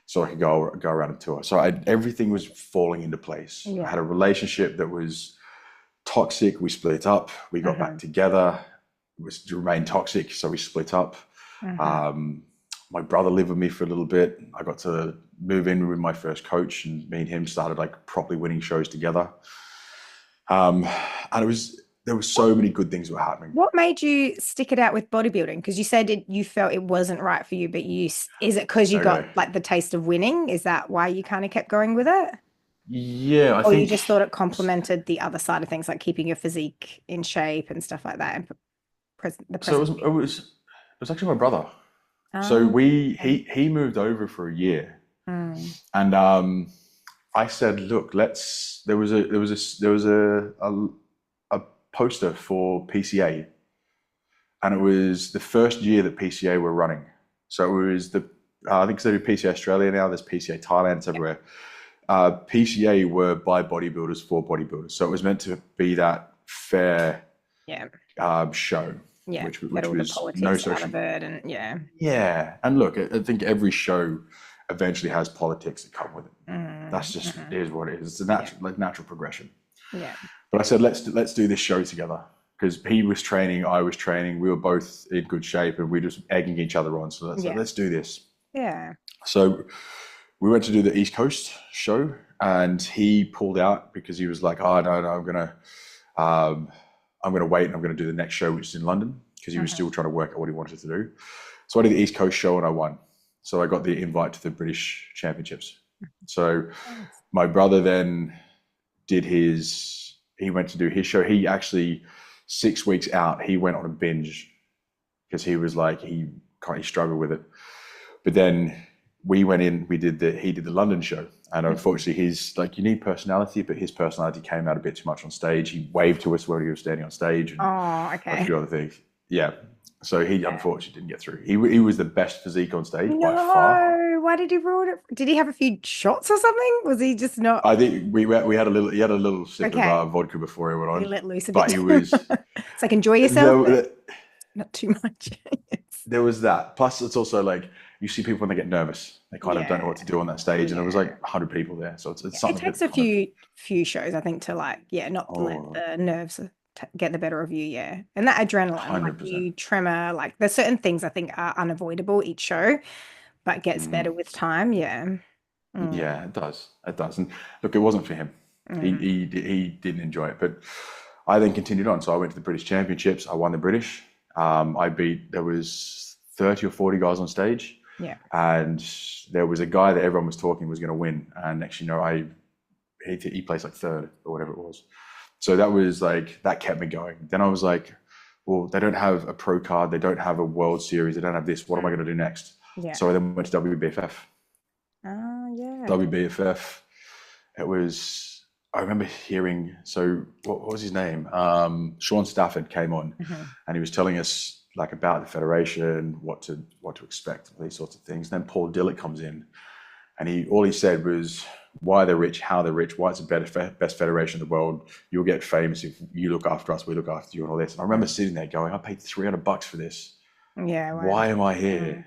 S1: so I could go around and tour. So everything was falling into place.
S2: Yeah.
S1: I had a relationship that was toxic. We split up. We got back together. It remained toxic, so we split up. My brother lived with me for a little bit. I got to move in with my first coach, and me and him started like properly winning shows together. And there were so many good things that were happening.
S2: What made you stick it out with bodybuilding? Because you said you felt it wasn't right for you, but is it because you got like the taste of winning? Is that why you kind of kept going with it?
S1: Yeah, I
S2: or
S1: think.
S2: You just thought it complemented the other side of things, like keeping your physique in shape and stuff like that. And
S1: So it was actually my brother. So he moved over for a year, and I said, look, there was a poster for PCA, and it was the first year that PCA were running. So it was I think they do PCA Australia now. There's PCA Thailand. It's everywhere. PCA were by bodybuilders for bodybuilders, so it was meant to be that fair show.
S2: Yeah,
S1: which was no social. And look, I think every show eventually has politics that come with it. That's just is what it is. It's a natural progression.
S2: Yeah.
S1: But I said, let's do this show together, because he was training, I was training, we were both in good shape, and we were just egging each other on. So let's do this.
S2: Yeah.
S1: So we went to do the East Coast show, and he pulled out because he was like, "Oh no, I'm gonna wait, and I'm gonna do the next show, which is in London," because he was still trying to work out what he wanted to do. So I did the East Coast show, and I won. So I got the invite to the British Championships. So my brother then he went to do his show. He actually, 6 weeks out, he went on a binge because he was like, he struggled with it. But then we went in, he did the London show. And unfortunately, you need personality, but his personality came out a bit too much on stage. He waved to us when he was standing on stage. And a few other things. Yeah. So he unfortunately didn't get through. He was the best physique on stage by far.
S2: Why did he rule it? Did he have a few shots or something? Was he just not?
S1: I think he had a little sip of vodka before he went on.
S2: He let loose a bit.
S1: But he was.
S2: It's like, enjoy yourself. Not too much.
S1: There was that. Plus, it's also like, you see people when they get nervous, they kind of don't know what to do on that stage, and there was like 100 people there. So it's something.
S2: It takes a few shows, I think, to let the nerves get the better of you. Yeah, and that adrenaline, like you tremor, like there's certain things I think are unavoidable each show, but gets better with time. Yeah.
S1: Yeah, it does. And look, it wasn't for him. He didn't enjoy it, but I then continued on. So I went to the British Championships. I won the British. There was 30 or 40 guys on stage.
S2: Yeah.
S1: And there was a guy that everyone was talking was going to win. And next, he placed like third or whatever it was. So that kept me going. Then I was like, well, they don't have a pro card. They don't have a World Series. They don't have this. What am I going to do next?
S2: Yeah.
S1: So I then went to WBFF.
S2: Oh, yeah.
S1: WBFF. I remember hearing, so what was his name? Sean Stafford came on, and he was telling us like about the federation, what to expect, these sorts of things. And then Paul Dillett comes in, and all he said was why they're rich, how they're rich, why it's the best federation in the world. You'll get famous if you look after us, we look after you, and all this. And I remember sitting there going, I paid $300 for this.
S2: Yeah. Wow.
S1: Why am I here?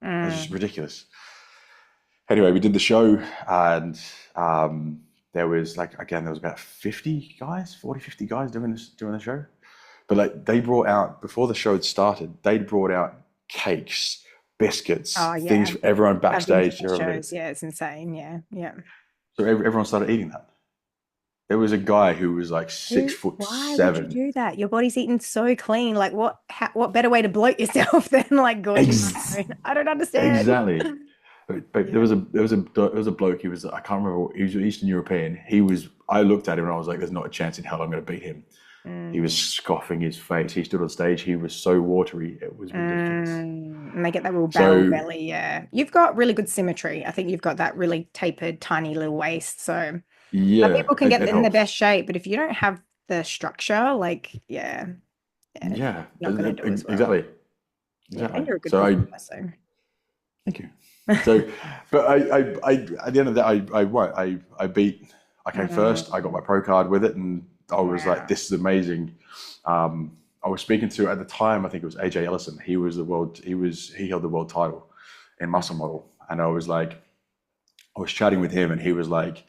S1: It's just ridiculous. Anyway, we did the show, and there was about 50 guys doing the show. But like they brought out, before the show had started, they'd brought out cakes, biscuits, things for everyone backstage.
S2: Shows. Yeah, it's insane. Yeah.
S1: So everyone started eating that. There was a guy who was like 6'7".
S2: Why would you do that? Your body's eaten so clean. Like what better way to bloat yourself than like gorging? I don't understand.
S1: Exactly. But there was a bloke. He was, I can't remember. He was Eastern European. I looked at him and I was like, "There's not a chance in hell I'm going to beat him." He was scoffing his face. He stood on stage. He was so watery. It was ridiculous.
S2: And they get that real barrel belly. Yeah, you've got really good symmetry. I think you've got that really tapered, tiny little waist. So some people can get in the best shape, but if you don't have the structure, like not gonna do as well.
S1: Exactly.
S2: And you're a good performer, so.
S1: Thank you. So, but I at the end of that, I won. I came first. I got my pro card with it, and I was like,
S2: Yeah.
S1: this is amazing. I was speaking to, at the time, I think it was AJ Ellison. He held the world title in muscle model. And I was chatting with him and he was like,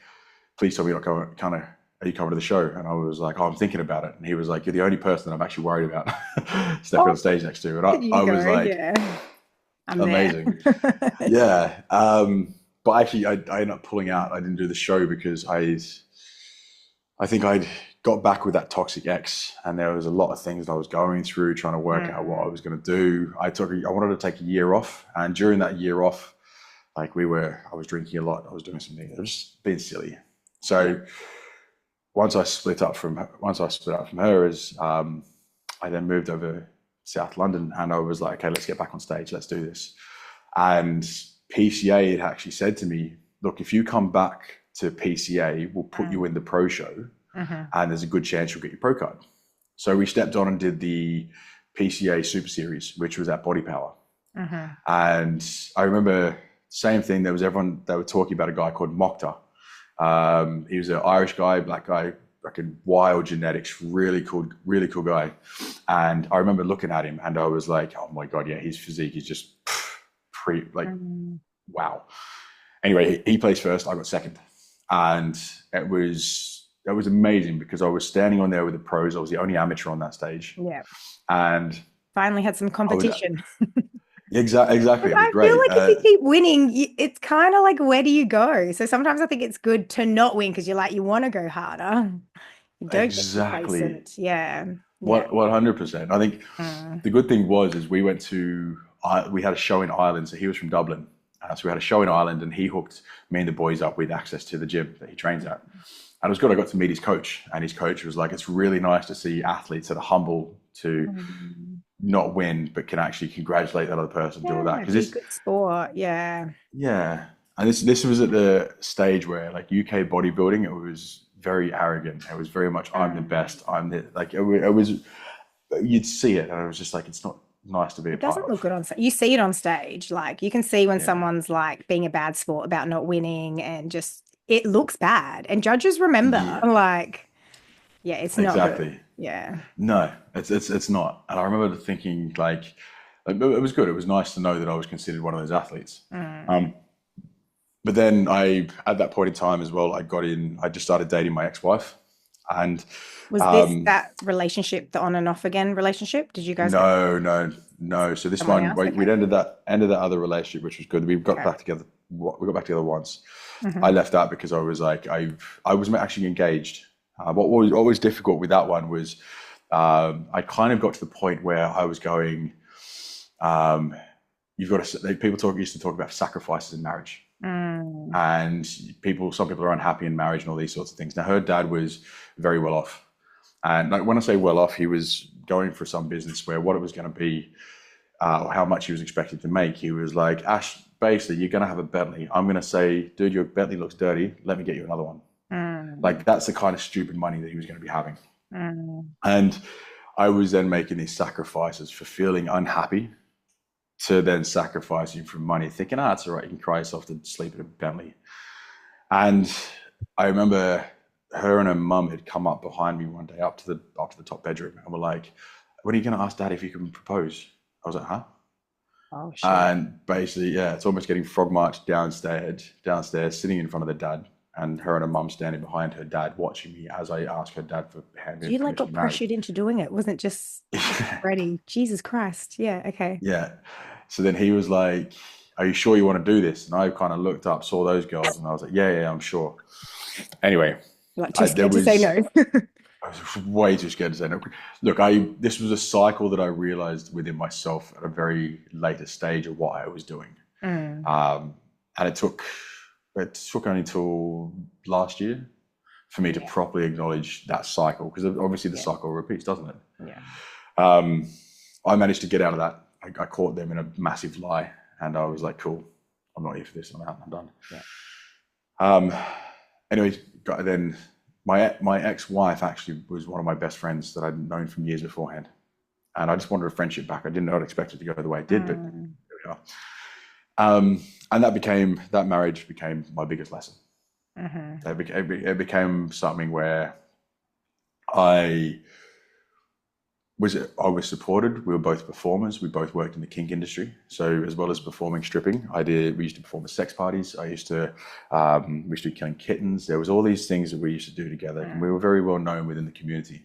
S1: please tell me you're not kind of, are you coming to the show? And I was like, oh, I'm thinking about it. And he was like, you're the only person that I'm actually worried about stepping
S2: Oh,
S1: on stage next to. And
S2: there
S1: I
S2: you
S1: was
S2: go.
S1: like,
S2: Yeah. I'm there.
S1: amazing. Yeah. But actually I ended up pulling out. I didn't do the show because I think I'd got back with that toxic ex and there was a lot of things that I was going through, trying to work out what I was going to do. I wanted to take a year off. And during that year off, like I was drinking a lot. I was doing something. I was just being silly. So once I split up from her, I then moved over to South London and I was like, okay, let's get back on stage. Let's do this. And PCA had actually said to me, look, if you come back to PCA, we'll put you in the pro show and there's a good chance you'll get your pro card. So we stepped on and did the PCA Super Series, which was at Body Power. And I remember same thing. They were talking about a guy called Mokhtar. He was an Irish guy, black guy, like a wild genetics, really cool guy. And I remember looking at him and I was like, oh my God, yeah, his physique is just wow. Anyway, he placed first, I got second. And it was amazing because I was standing on there with the pros. I was the only amateur on that stage.
S2: Yeah.
S1: And
S2: Finally had some competition.
S1: Exactly. It was
S2: I
S1: great.
S2: feel like if you keep winning, it's kind of like, where do you go? So sometimes I think it's good to not win because you want to go harder. You don't get complacent. Yeah.
S1: 100%. I think the good thing is we had a show in Ireland. So he was from Dublin. So we had a show in Ireland and he hooked me and the boys up with access to the gym that he trains at. And it was good. I got to meet his coach and his coach was like, it's really nice to see athletes that are humble to not win, but can actually congratulate that other person, do all that.
S2: Because it's good sport. Yeah.
S1: Yeah. And this was at the stage where like UK bodybuilding, it was very arrogant. It was very much, I'm the best. It was, you'd see it. And I was just like, it's not nice to be a part of.
S2: It doesn't look good on stage. You see it on stage. Like you can see when someone's like being a bad sport about not winning and just, it looks bad. And judges remember it's not good. Yeah.
S1: No, it's not. And I remember thinking like, it was good. It was nice to know that I was considered one of those athletes. But then at that point in time as well, I just started dating my ex-wife. And
S2: was this that relationship, the on and off again relationship? Did you guys?
S1: No. So this one, we'd ended that other relationship, which was good. We got back together. We got back together once. I left that because I was like, I was actually engaged. What was always difficult with that one was I kind of got to the point where I was going, people used to talk about sacrifices in marriage. And some people are unhappy in marriage and all these sorts of things. Now her dad was very well off. And like, when I say well off, he was going for some business where what it was going to be, or how much he was expected to make. He was like, Ash, basically, you're going to have a Bentley. I'm going to say, dude, your Bentley looks dirty. Let me get you another one. Like that's the kind of stupid money that he was going to be having. And I was then making these sacrifices for feeling unhappy to then sacrificing for money, thinking, it's all right. You can cry yourself to sleep in a Bentley. And I remember her and her mum had come up behind me one day up to the top bedroom and were like, when are you going to ask Dad if you can propose? I was like, huh?
S2: Oh, shit.
S1: And basically, it's almost getting frog marched downstairs, sitting in front of the dad, and her and her mum standing behind her dad, watching me as I asked her dad for hand.
S2: You got pressured into doing it. It wasn't just ready. Jesus Christ. Yeah. Okay.
S1: Yeah. So then he was like, are you sure you want to do this? And I kind of looked up, saw those girls, and I was like, yeah, I'm sure. Anyway.
S2: Like too scared to say no.
S1: I was way too scared to say no. Look, this was a cycle that I realized within myself at a very later stage of what I was doing. And it took only till last year for me to properly acknowledge that cycle, because obviously the cycle repeats, doesn't it?
S2: Yeah.
S1: I managed to get out of that. I caught them in a massive lie, and I was like, cool, I'm not here for this. I'm out. I'm done.
S2: Yeah.
S1: Anyways, then my ex-wife actually was one of my best friends that I'd known from years beforehand, and I just wanted a friendship back. I didn't know I'd expect it to go the way it did, but here we are. And that marriage became my biggest lesson. It became something where I I was supported. We were both performers. We both worked in the kink industry. So as well as performing stripping, we used to perform at sex parties. We used to be killing kittens. There was all these things that we used to do together, and we were very well known within the community.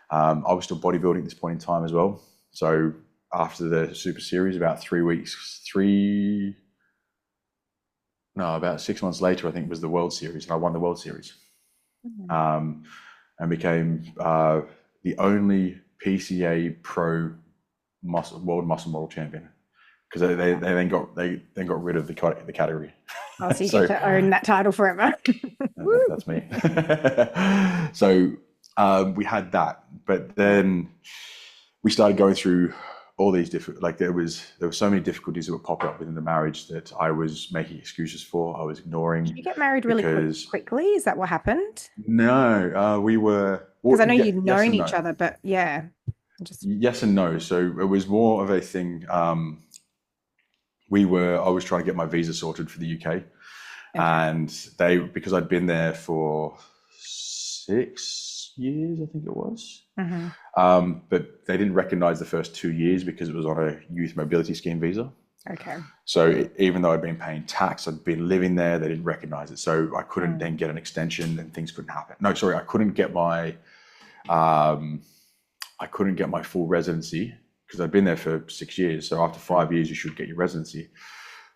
S1: I was still bodybuilding at this point in time as well. So after the Super Series, about 6 months later, I think was the World Series, and I won the World Series, and became the only PCA Pro World Muscle Model Champion, because they then got rid of the category.
S2: Oh, so you get to own that title forever.
S1: That's me. So we had that, but then we started going through all these different, like there were so many difficulties that were popping up within the marriage that I was making excuses for. I was ignoring.
S2: Did you get married really quickly? Is that what happened?
S1: No, we were,
S2: because I know you've known each other, but yeah,
S1: yes and no. So it was more of a thing. I was trying to get my visa sorted for the UK, and because I'd been there for 6 years, I think it was. But they didn't recognize the first 2 years because it was on a youth mobility scheme visa.
S2: Okay.
S1: So even though I'd been paying tax, I'd been living there, they didn't recognize it. So I couldn't then get an extension, and things couldn't happen. No, sorry, I couldn't get my full residency because I'd been there for 6 years. So after 5 years, you should get your residency.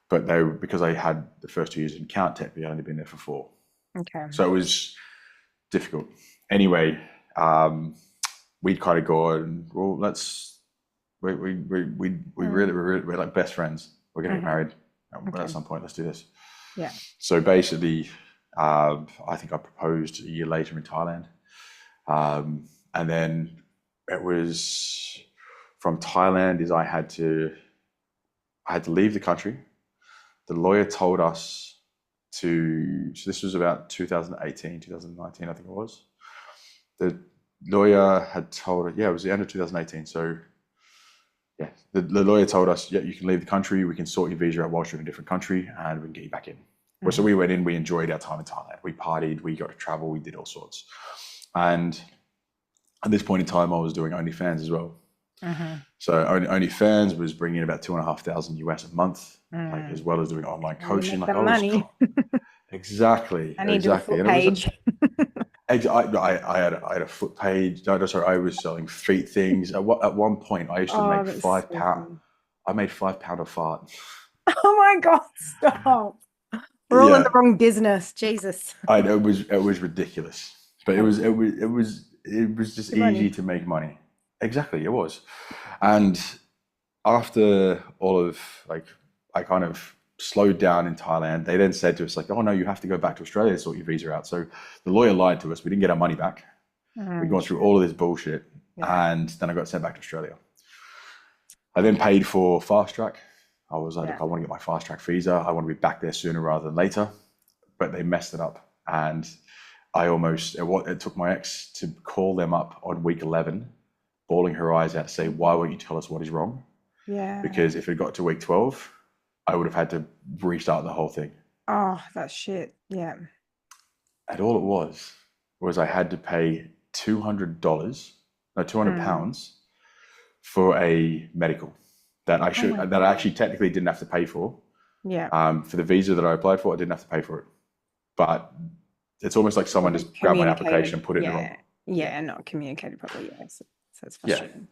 S1: But because I had the first 2 years didn't count technically, I'd only been there for 4.
S2: Okay.
S1: So it was difficult. Anyway, we'd kind of gone, well, we're like best friends. We're going to get married at some point. Let's do this.
S2: Yeah.
S1: So basically, I think I proposed a year later in Thailand. And then it was from Thailand I had to leave the country. The lawyer told us so this was about 2018, 2019, I think it was. The lawyer had told us, it was the end of 2018. So yeah, the lawyer told us, you can leave the country. We can sort your visa out whilst you're in a different country, and we can get you back in. So we went in, we enjoyed our time in Thailand. We partied, we got to travel, we did all sorts. And at this point in time, I was doing OnlyFans as well. So OnlyFans was bringing in about $2,500 US a month, as well as doing online coaching.
S2: Money.
S1: Exactly.
S2: I need to do a foot page.
S1: I had a foot page. No, sorry, I was selling feet things. At one point, I used to make £5. I made £5 a fart.
S2: Oh my God! Stop. We're all in the wrong business. Jesus.
S1: It was ridiculous, but it was just easy to make money. Exactly, it was. And after all of I kind of slowed down in Thailand. They then said to us oh no, you have to go back to Australia to sort your visa out. So the lawyer lied to us. We didn't get our money back. We'd gone through all of this bullshit, and then I got sent back to Australia. I then paid for fast track. I was like, I want to get my fast track visa. I want to be back there sooner rather than later. But they messed it up, and it took my ex to call them up on week 11, bawling her eyes out to say, why won't you tell us what is wrong?
S2: Yeah.
S1: Because if it got to week 12, I would have had to restart the whole thing.
S2: Oh, that's shit. Yeah.
S1: And all it was I had to pay £200 for a medical that I actually technically didn't have to pay for.
S2: Yeah.
S1: For the visa that I applied for, I didn't have to pay for it. But it's almost like someone just grabbed my application and put it in the wrong.
S2: Yeah, not communicated properly. Yeah. So it's frustrating.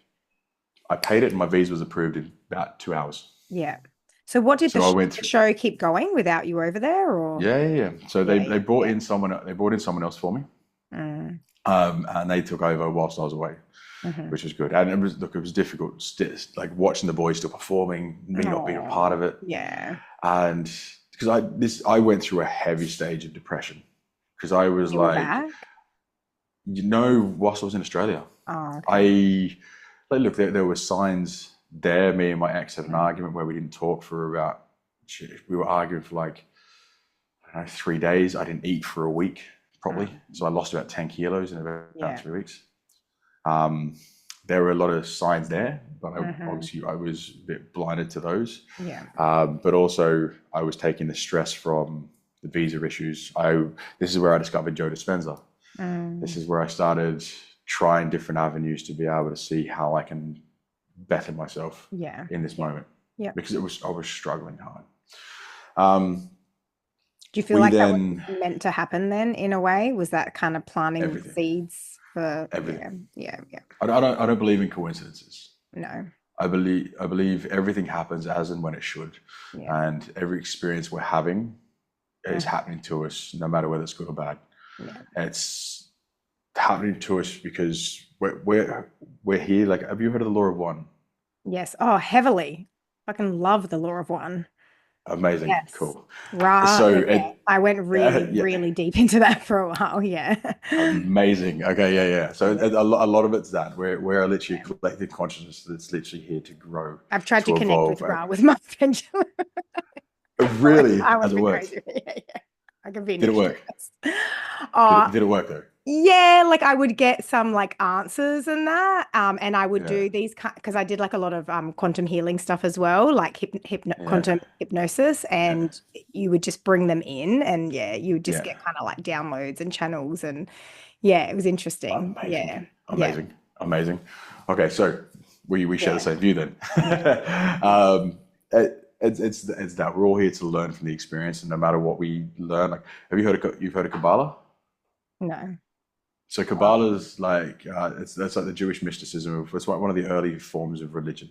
S1: I paid it and my visa was approved in about 2 hours.
S2: Yeah. So what did the show keep going without you over there, or?
S1: Yeah. So they brought in someone. They brought in someone else for me, and they took over whilst I was away, which was good. And it was difficult, like watching the boys still performing, me not being a part of it.
S2: Yeah.
S1: And because I went through a heavy stage of depression, because I was whilst I was in Australia, there were signs. Me and my ex had an argument where we didn't talk for we were arguing for 3 days. I didn't eat for a week properly. So I lost about 10 kilos in about 3 weeks. There were a lot of signs there, but obviously I was a bit blinded to those.
S2: Yeah.
S1: But also I was taking the stress from the visa issues. This is where I discovered Joe Dispenza. This is where I started trying different avenues to be able to see how I can better myself
S2: Yeah.
S1: in this moment,
S2: Yeah.
S1: because I was struggling hard. Um,
S2: Do you feel
S1: we
S2: like that was
S1: then
S2: meant to happen then in a way? Was that kind of planting
S1: everything,
S2: seeds for,
S1: everything.
S2: yeah, yeah, yeah.
S1: I don't believe in coincidences.
S2: No.
S1: I believe everything happens as and when it should,
S2: Yeah.
S1: and every experience we're having is
S2: Mhm.
S1: happening to us, no matter whether it's good or bad.
S2: Yeah.
S1: It's happening to us because we're here. Like, have you heard of the law of one?
S2: Yes. Oh, heavily. Fucking love the law of one.
S1: Amazing,
S2: Yes.
S1: cool.
S2: Right.
S1: So
S2: Yeah. I went really,
S1: yeah,
S2: really deep into that for a while. Yeah.
S1: amazing. Okay, yeah, yeah. So
S2: Yeah.
S1: a lot of it's that we're literally a collective consciousness that's literally here to grow,
S2: I've tried to
S1: to
S2: connect with
S1: evolve.
S2: Ra with my pendulum.
S1: Really,
S2: I went
S1: has
S2: a
S1: it
S2: bit
S1: worked?
S2: crazy. Yeah, yeah. I can be an
S1: Did it work?
S2: extrovert. Uh,
S1: Did it work though?
S2: yeah, like I would get some like answers and that. And I would
S1: Yeah,
S2: do these because I did like a lot of quantum healing stuff as well, like
S1: yeah,
S2: quantum hypnosis,
S1: yeah,
S2: and you would just bring them in and yeah, you would just
S1: yeah.
S2: get kind of like downloads and channels and yeah, it was interesting.
S1: Amazing,
S2: Yeah. Yeah.
S1: amazing, amazing. Okay, so we share the
S2: Yeah.
S1: same view then.
S2: Yeah.
S1: It's that we're all here to learn from the experience, and no matter what we learn, like, have you heard of you've heard of Kabbalah?
S2: No.
S1: So
S2: Oh,
S1: Kabbalah's like it's that's like the Jewish mysticism of, it's one of the early forms of religion.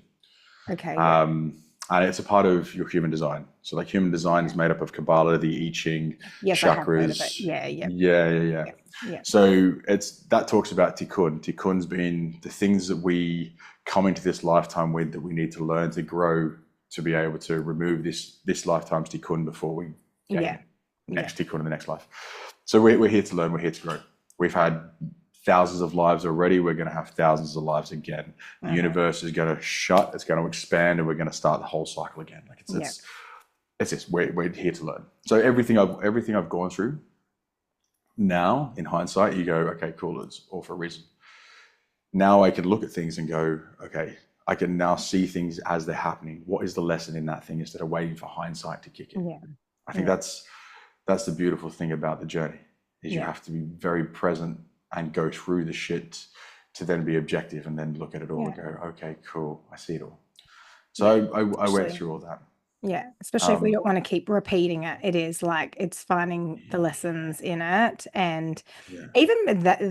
S2: okay. Yeah.
S1: Um, and it's a part of your human design. So like human design is
S2: Yeah.
S1: made up of Kabbalah, the I Ching,
S2: Yes, I have heard of it.
S1: chakras.
S2: Yeah. Yeah.
S1: Yeah, yeah, yeah.
S2: Yeah. Yeah.
S1: So it's that talks about tikkun. Tikkun's been the things that we come into this lifetime with, that we need to learn to grow to be able to remove this lifetime's tikkun before we
S2: Yeah.
S1: gain
S2: Yeah.
S1: next tikkun in the next life. So we're here to learn. We're here to grow. We've had thousands of lives already. We're going to have thousands of lives again. The
S2: Mhm.
S1: universe is going to shut. It's going to expand, and we're going to start the whole cycle again. Like
S2: Yeah.
S1: it's just we're here to learn. So everything I've gone through now, in hindsight, you go, okay, cool. It's all for a reason. Now I can look at things and go, okay, I can now see things as they're happening. What is the lesson in that thing, instead of waiting for hindsight to kick in?
S2: Yeah.
S1: I think
S2: Yeah.
S1: that's the beautiful thing about the journey, is you
S2: Yeah.
S1: have to be very present and go through the shit to then be objective and then look at it all and
S2: Yeah.
S1: go, okay, cool, I see it all.
S2: Yeah.
S1: So I went
S2: Especially,
S1: through all that.
S2: yeah, especially if we
S1: Um,
S2: don't want to keep repeating it. It is like it's finding the lessons in it. And
S1: yeah,
S2: even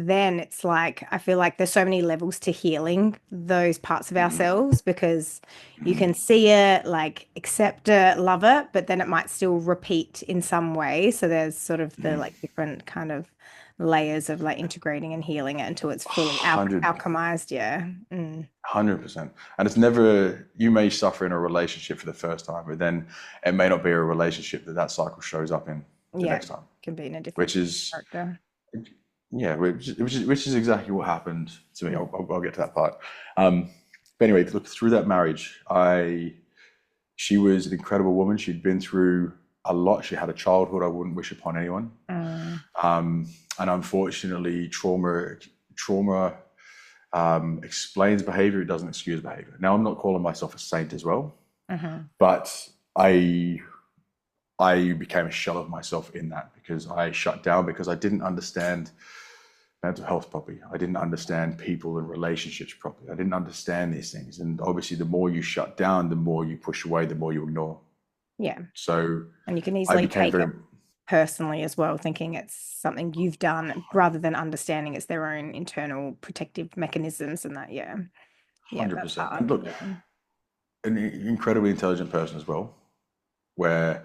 S2: then, it's like I feel like there's so many levels to healing those parts of ourselves because you can see it, like accept it, love it, but then it might still repeat in some way. So there's sort of the like different kind of layers of like integrating and healing it until it's fully
S1: 100
S2: alchemized. Yeah.
S1: 100%. And it's never, you may suffer in a relationship for the first time, but then it may not be a relationship that cycle shows up in the
S2: Yeah.
S1: next time,
S2: Can be in a different
S1: which is,
S2: character.
S1: yeah, which is exactly what happened to me. I'll get to that part. But anyway, look, through that marriage, she was an incredible woman. She'd been through a lot. She had a childhood I wouldn't wish upon anyone. And unfortunately, trauma explains behavior. It doesn't excuse behavior. Now, I'm not calling myself a saint as well, but I became a shell of myself in that, because I shut down, because I didn't understand mental health properly. I didn't understand people and relationships properly. I didn't understand these things. And obviously, the more you shut down, the more you push away, the more you ignore.
S2: Yeah.
S1: So
S2: And you can
S1: I
S2: easily
S1: became
S2: take
S1: very,
S2: it personally as well, thinking it's something you've done rather than understanding it's their own internal protective mechanisms and that. Yeah. Yeah. That's
S1: 100%.
S2: hard.
S1: And look,
S2: Yeah.
S1: an incredibly intelligent person as well, where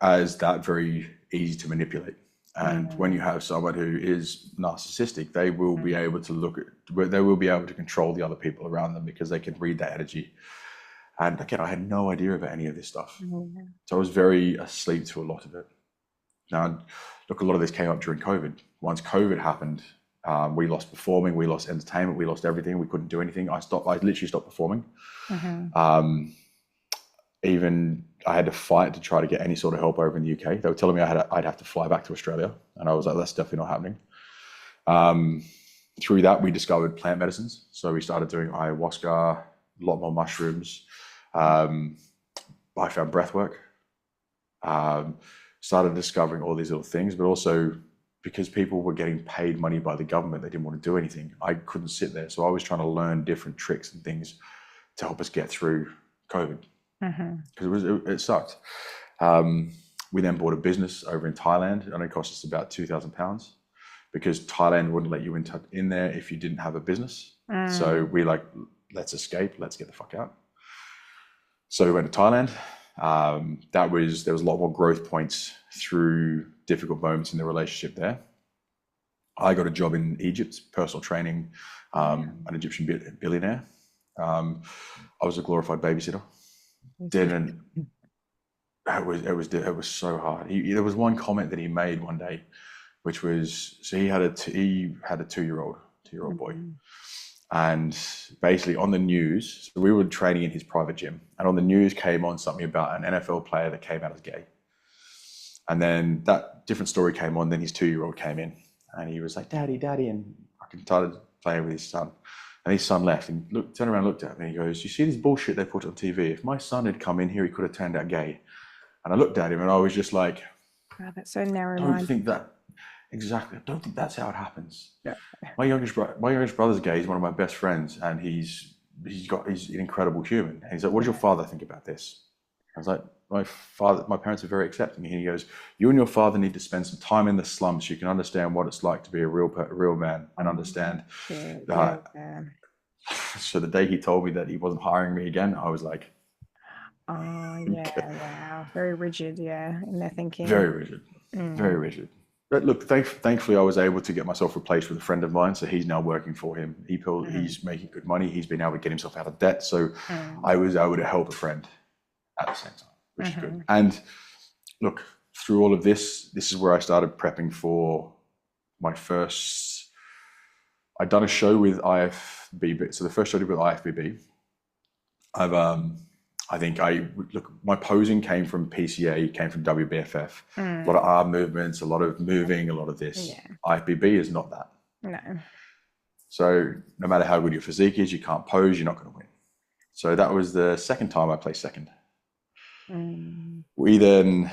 S1: as that very easy to manipulate. And when you have someone who is narcissistic, they will be able to they will be able to control the other people around them, because they can read that energy. And again, I had no idea about any of this stuff. So I was very asleep to a lot of it. Now, look, a lot of this came up during COVID. Once COVID happened, we lost performing, we lost entertainment, we lost everything. We couldn't do anything. I literally stopped performing. Even I had to fight to try to get any sort of help over in the UK. They were telling me I'd have to fly back to Australia, and I was like, that's definitely not happening. Through that, we discovered plant medicines. So we started doing ayahuasca, a lot more mushrooms. I found breath work. Started discovering all these little things, but also because people were getting paid money by the government, they didn't want to do anything. I couldn't sit there. So I was trying to learn different tricks and things to help us get through COVID, because it sucked. We then bought a business over in Thailand, and it cost us about £2,000 because Thailand wouldn't let you in there if you didn't have a business. So we like, let's escape, let's get the fuck out. So we went to Thailand. There was a lot more growth points through difficult moments in the relationship there. I got a job in Egypt, personal training, an Egyptian billionaire. I was a glorified babysitter. It was so hard. There was one comment that he made one day, which was, so he had a 2-year-old boy. And basically on the news, so we were training in his private gym, and on the news came on something about an NFL player that came out as gay. And then that different story came on, then his 2-year-old came in and he was like, Daddy, and I started playing with his son. And his son left and turned around and looked at me and he goes, you see this bullshit they put on TV? If my son had come in here, he could have turned out gay. And I looked at him and I was just like,
S2: wow, that's so narrow.
S1: I don't think that's how it happens. Yeah. My youngest brother's gay. He's one of my best friends, and he's an incredible human. And he's like, what does your father think about this? I was like, my parents are very accepting. And he goes, you and your father need to spend some time in the slums so you can understand what it's like to be a real man and understand. So the day he told me that he wasn't hiring me again, I was like,
S2: oh yeah, wow, very rigid, in their thinking.
S1: Very rigid, very rigid. But look, thankfully, I was able to get myself replaced with a friend of mine. So he's now working for him. He's making good money. He's been able to get himself out of debt. So I was able to help a friend at the same time, which is good. And look, through all of this is where I started prepping for my first. I'd done a show with IFBB. So the first show I did with IFBB, my posing came from PCA, came from WBFF. A lot of arm movements, a lot of moving, a lot of this. Yeah. IFBB is not that.
S2: No.
S1: So no matter how good your physique is, you can't pose, you're not going to win. So that was the second time I placed second. We then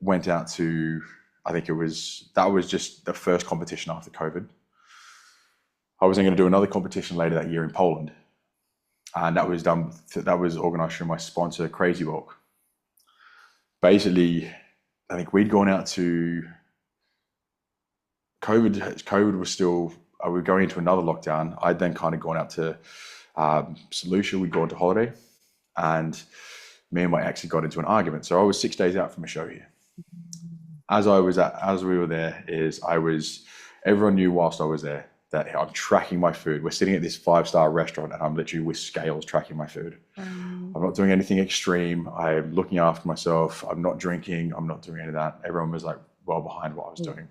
S1: went out to, that was just the first competition after COVID. I was then going to do another competition later that year in Poland. And that was organized through my sponsor, Crazy Walk. Basically, I think we'd gone out to COVID was still, we were going into another lockdown. I'd then kind of gone out to St. Lucia. We'd gone to holiday, and me and my ex had got into an argument. So I was 6 days out from a show here. As we were there, everyone knew whilst I was there that I'm tracking my food. We're sitting at this 5-star restaurant and I'm literally with scales tracking my food. I'm not doing anything extreme. I'm looking after myself. I'm not drinking. I'm not doing any of that. Everyone was like well behind what I was doing.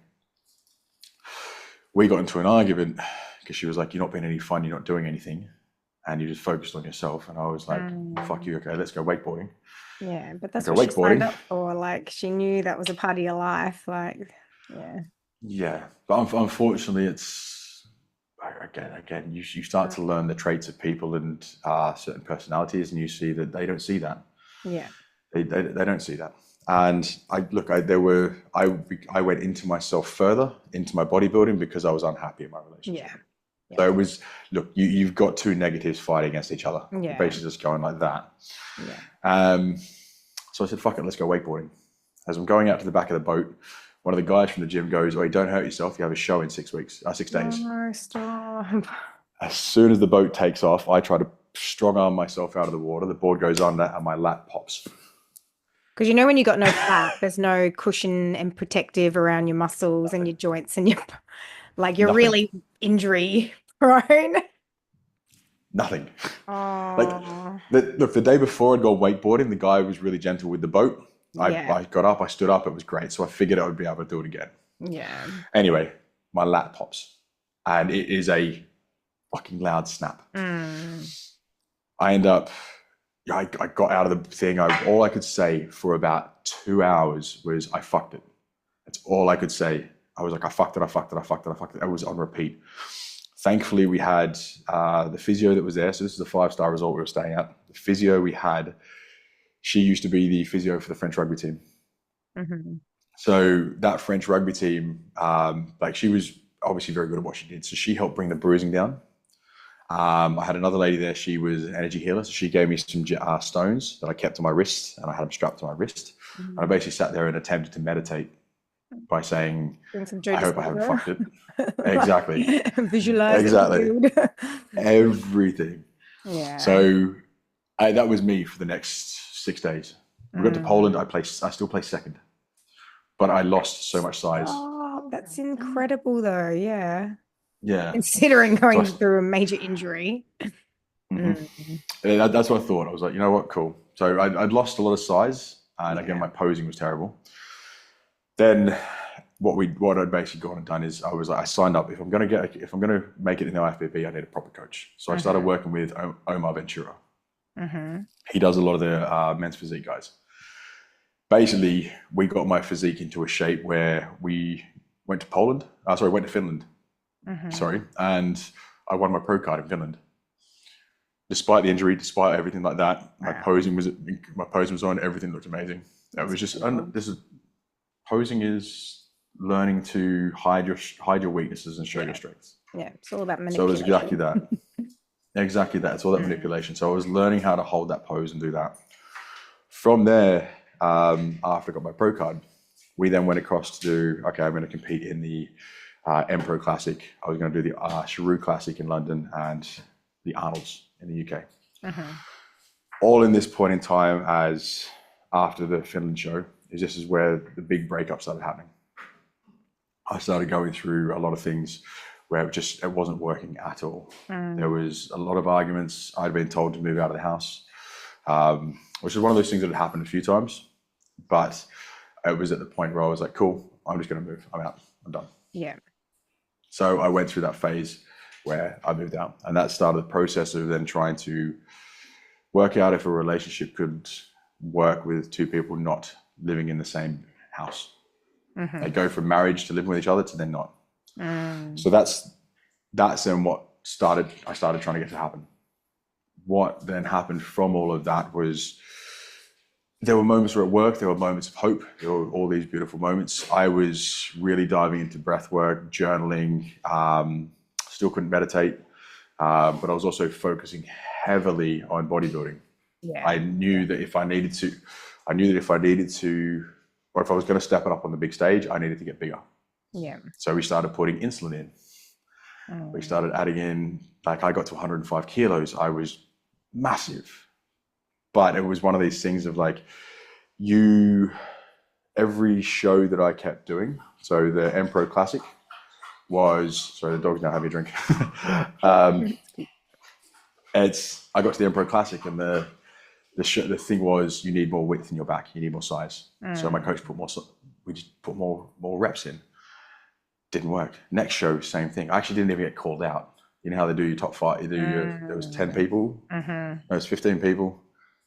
S1: We got into an argument because she was like, you're not being any fun. You're not doing anything. And you just focused on yourself. And I was like, fuck you. Okay, let's go wakeboarding.
S2: Yeah, but that's what she signed up for. Like, she knew that was a part of your life. Like, yeah.
S1: Yeah, but unfortunately, it's, again, you start to learn the traits of people and certain personalities, and you see that they don't see that.
S2: Yeah,
S1: they don't see that. And I went into myself further into my bodybuilding because I was unhappy in my relationship. Yeah. So it was, look, you've got two negatives fighting against each other. Yeah. You're basically just going like that. Yeah. So I said, fuck it, let's go wakeboarding. As I'm going out to the back of the boat, one of the guys from the gym goes, "Oh, don't hurt yourself. You have a show in 6 days."
S2: No, stop.
S1: As soon as the boat takes off, I try to strong arm myself out of the water. The board goes under and my lat pops.
S2: Because when you got no fat, there's no cushion and protective around your muscles and your joints, and you're really injury prone.
S1: Nothing.
S2: Oh.
S1: Look, the day before I'd gone wakeboarding, the guy was really gentle with the boat. I got up, I stood up, it was great. So I figured I would be able to do it again.
S2: Yeah.
S1: Anyway, my lat pops and it is a fucking loud snap. I end up, I got out of the thing. All I could say for about 2 hours was, I fucked it. That's all I could say. I was like, I fucked it. It was on repeat. Thankfully, we had the physio that was there. So this is a 5-star resort we were staying at. The physio we had, she used to be the physio for the French rugby team. So that French rugby team, like she was obviously very good at what she did. So she helped bring the bruising down. I had another lady there. She was an energy healer. So she gave me some stones that I kept on my wrist, and I had them strapped to my wrist. And I basically sat there and attempted to meditate by saying,
S2: Doing some
S1: I
S2: Joe
S1: hope I haven't
S2: Dispenza.
S1: fucked it. Exactly.
S2: Visualize it,
S1: Exactly.
S2: build.
S1: Everything.
S2: Yeah.
S1: So that was me for the next 6 days. We got to Poland. I still placed second, but I lost so much size.
S2: Oh, that's incredible though. Yeah.
S1: Yeah.
S2: Considering
S1: So
S2: going through a major injury. Mm.
S1: that's what I thought. I was like, you know what, cool. So I'd lost a lot of size, and again,
S2: Yeah.
S1: my posing was terrible. Then what I'd basically gone and done is I signed up. If I'm gonna make it in the IFBB, I need a proper coach. So I started working with Omar Ventura. He does a lot of the men's physique guys. Basically, we got my physique into a shape where we went to went to Finland. Sorry, and I won my pro card in Finland. Despite the injury, despite everything like that, my posing was on. Everything looked amazing. It was just posing is learning to hide your weaknesses and show your strengths.
S2: Yeah, it's all about
S1: So it was
S2: manipulation.
S1: exactly that. Exactly that. It's all that manipulation. So I was learning how to hold that pose and do that. From there, after I got my pro card, we then went across to do, okay, I'm going to compete in the M-Pro Classic. I was going to do the Sharu Classic in London and the Arnold's in the UK. All in this point in time, as after the Finland show, this is where the big breakup started happening. I started going through a lot of things where it wasn't working at all. There was a lot of arguments. I'd been told to move out of the house, which is one of those things that had happened a few times. But it was at the point where I was like, cool, I'm just going to move. I'm out. I'm done.
S2: Yeah.
S1: So I went through that phase where I moved out. And that started the process of then trying to work out if a relationship could work with two people not living in the same house. They go from marriage to living with each other to then not. So that's then I started trying to get to happen. What then happened from all of that was there were moments where it worked, there were moments of hope, there were all these beautiful moments. I was really diving into breath work, journaling, still couldn't meditate, but I was also focusing heavily on bodybuilding.
S2: Yeah.
S1: I knew that if I needed to, or if I was going to step it up on the big stage, I needed to get bigger.
S2: Yeah.
S1: So we started putting insulin in. We started adding in, like I got to 105 kilos. I was massive. But it was one of these things of like, every show that I kept doing, so the Empro Classic was, sorry, the dog's now having a drink. I got to the Empro Classic and the thing was you need more width in your back, you need more size. So my coach we just put more reps in. Didn't work. Next show, same thing. I actually didn't even get called out. You know how they do your top five? There was 10 people, there was 15 people.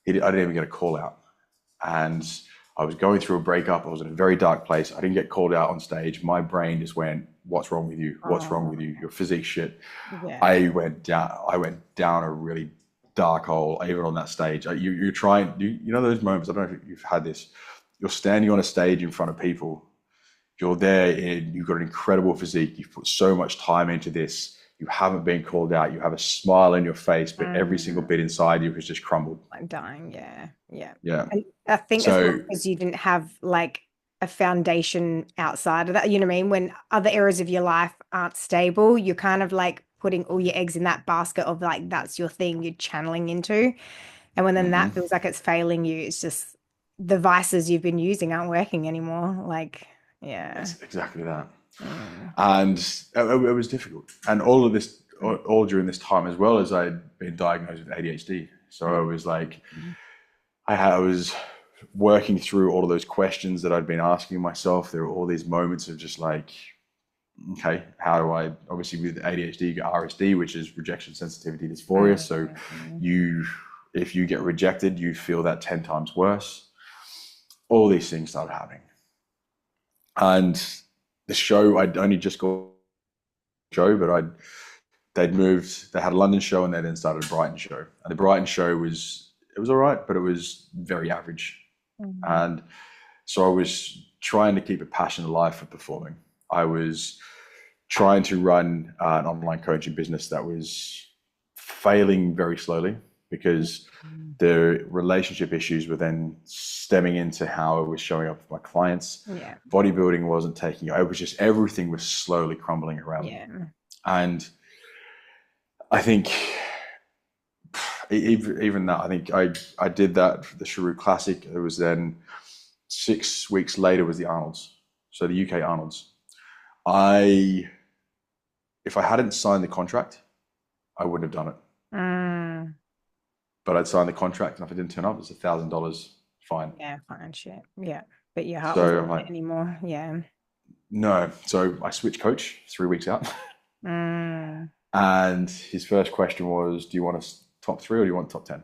S1: I didn't even get a call out. And I was going through a breakup. I was in a very dark place. I didn't get called out on stage. My brain just went, what's wrong with you? What's wrong with you? Your physique shit. Yeah. I went down a really dark hole, even on that stage. You're trying, you know those moments, I don't know if you've had this. You're standing on a stage in front of people. You're there and you've got an incredible physique. You've put so much time into this. You haven't been called out. You have a smile on your face, but every single bit inside you has just crumbled.
S2: I'm dying. Yeah. Yeah.
S1: Yeah.
S2: And I think so, because you didn't have like a foundation outside of that, you know what I mean? When other areas of your life aren't stable, you're kind of like putting all your eggs in that basket of like, that's your thing you're channeling into. And when then that feels like it's failing you, it's just the vices you've been using aren't working anymore. Like, yeah.
S1: It's exactly that. And it was difficult. And all of this, all during this time, as well as I'd been diagnosed with ADHD. So I was like, I was working through all of those questions that I'd been asking myself. There were all these moments of just like, okay, how do I, obviously with ADHD, you get RSD, which is rejection sensitivity dysphoria. So if you get rejected, you feel that 10 times worse. All these things started happening. And the show, I'd only just got a show, but they had a London show and they then started a Brighton show. And the Brighton show was all right, but it was very average. And So I was trying to keep a passion alive for performing. I was trying to run an online coaching business that was failing very slowly because the relationship issues were then stemming into how I was showing up with my clients.
S2: Yeah.
S1: Bodybuilding wasn't taking it. It was just everything was slowly crumbling around me.
S2: Yeah.
S1: And I think even that, I think I did that for the Sharu Classic. It was then 6 weeks later was the Arnold's. So the UK Arnold's. If I hadn't signed the contract, I wouldn't have done it. But I'd signed the contract, and if I didn't turn up, it was $1,000 fine.
S2: Yeah, fine, shit. Yeah. But your heart
S1: So
S2: wasn't like, anymore. Yeah.
S1: No. So I switched coach 3 weeks out. And his first question was, do you want us top 3 or do you want top 10?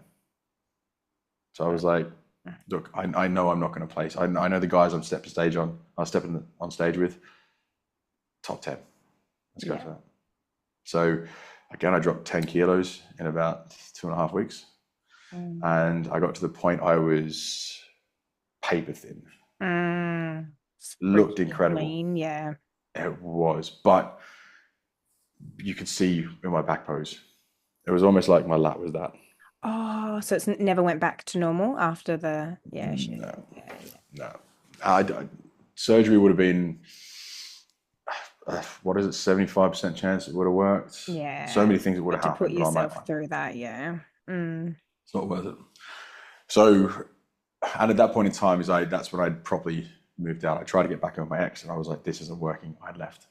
S1: So I was like, look, I know I'm not going to place. I know the guys I'm stepping on stage with. Top 10. Let's go for that. So again, I dropped 10 kilos in about 2.5 weeks. And I got to the point I was paper thin. Looked incredible.
S2: Lean, yeah.
S1: It was. But you could see in my back pose, it was almost like my lat was that.
S2: Oh, so it's never went back to normal after the shit.
S1: No. Surgery would have been, what is it, 75% chance it would have worked.
S2: Yeah.
S1: So many things that would have happened.
S2: To put yourself through that, yeah.
S1: It's not worth it. So, and at that point in time, that's when I'd properly moved out. I tried to get back in with my ex, and I was like, this isn't working. I'd left.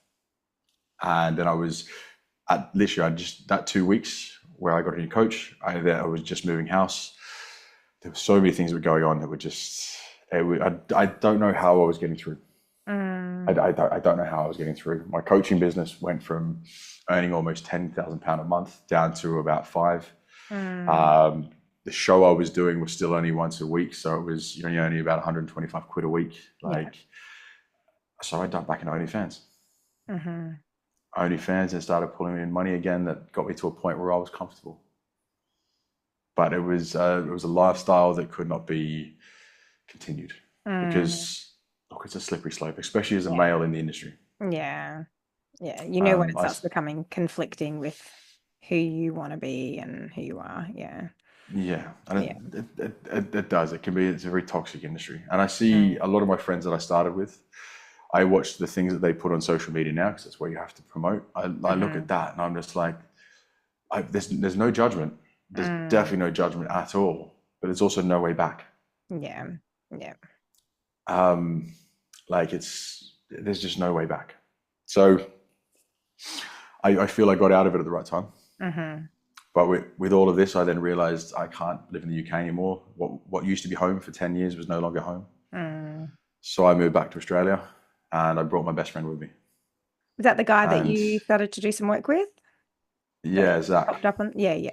S1: And then I was that 2 weeks where I got a new coach. I was just moving house. There were so many things that were going on that were just, I don't know how I was getting through. I don't know how I was getting through. My coaching business went from earning almost £10,000 a month down to about 5. The show I was doing was still only once a week, so it was only about 125 quid a week. So I dumped back into OnlyFans. OnlyFans and started pulling in money again. That got me to a point where I was comfortable. But it was a lifestyle that could not be continued because look, it's a slippery slope, especially as a male in the industry.
S2: Yeah, when it starts becoming conflicting with who you want to be and who you are. And
S1: it does. It's a very toxic industry, and I see a lot of my friends that I started with. I watch the things that they put on social media now because that's where you have to promote. I look at that and I'm just like, there's no judgment. There's definitely no judgment at all, but there's also no way back.
S2: Yeah.
S1: There's just no way back. So I feel I got out of it at the right time. But with all of this, I then realized I can't live in the UK anymore. What used to be home for 10 years was no longer home. So I moved back to Australia. And I brought my best friend with me.
S2: Is that the guy that you started to do some work with?
S1: Yeah, Zach.
S2: Popped up on, yeah.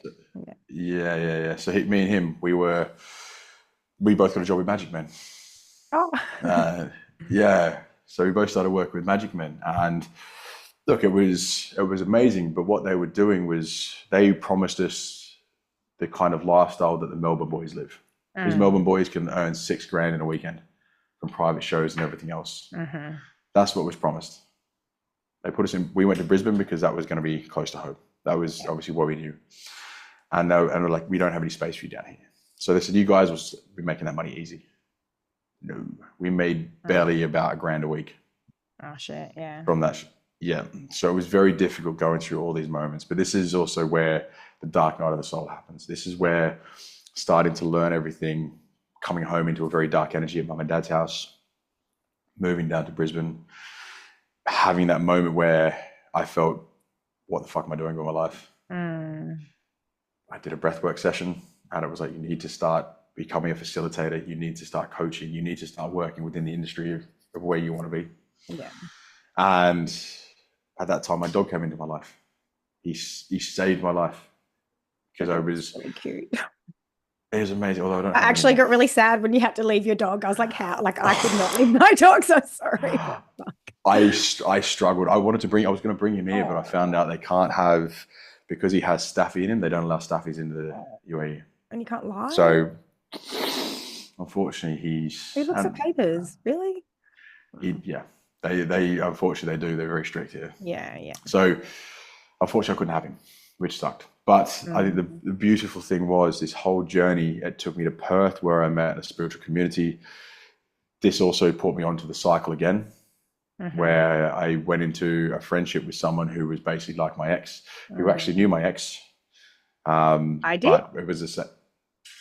S1: So me and him, we both got a job with Magic Men.
S2: Oh.
S1: So we both started working with Magic Men, and look, it was amazing. But what they were doing was they promised us the kind of lifestyle that the Melbourne boys live. Because Melbourne boys can earn $6,000 in a weekend from private shows and everything else. That's what was promised. They put us in. We went to Brisbane because that was going to be close to home. That was obviously what we knew. And we're like, we don't have any space for you down here. So they said, you guys will be making that money easy. No, we made barely about $1,000 a week.
S2: Oh shit! Yeah.
S1: From that, So it was very difficult going through all these moments. But this is also where the dark night of the soul happens. This is where starting to learn everything. Coming home into a very dark energy at mum and dad's house, moving down to Brisbane, having that moment where I felt, what the fuck am I doing with my life? I did a breathwork session and it was like, you need to start becoming a facilitator. You need to start coaching. You need to start working within the industry of where you want to be.
S2: Yeah.
S1: And at that time, my dog came into my life. He saved my life because I was
S2: really cute.
S1: It was amazing. Although
S2: I actually got really sad when you had to leave your dog. I was like, how? Like, I could not leave my dog. So sorry.
S1: I struggled. I was going to bring him here, but I found out they can't have, because he has staffy in him, they don't allow staffies into the UAE.
S2: And you can't lie?
S1: So unfortunately,
S2: Who looks at papers? Really?
S1: yeah, they unfortunately they do. They're very strict here.
S2: Yeah, yeah.
S1: So unfortunately, I couldn't have him, which sucked. But I think the beautiful thing was this whole journey. It took me to Perth, where I met a spiritual community. This also put me onto the cycle again, where I went into a friendship with someone who was basically like my ex, who actually knew my ex.
S2: I did?
S1: But it was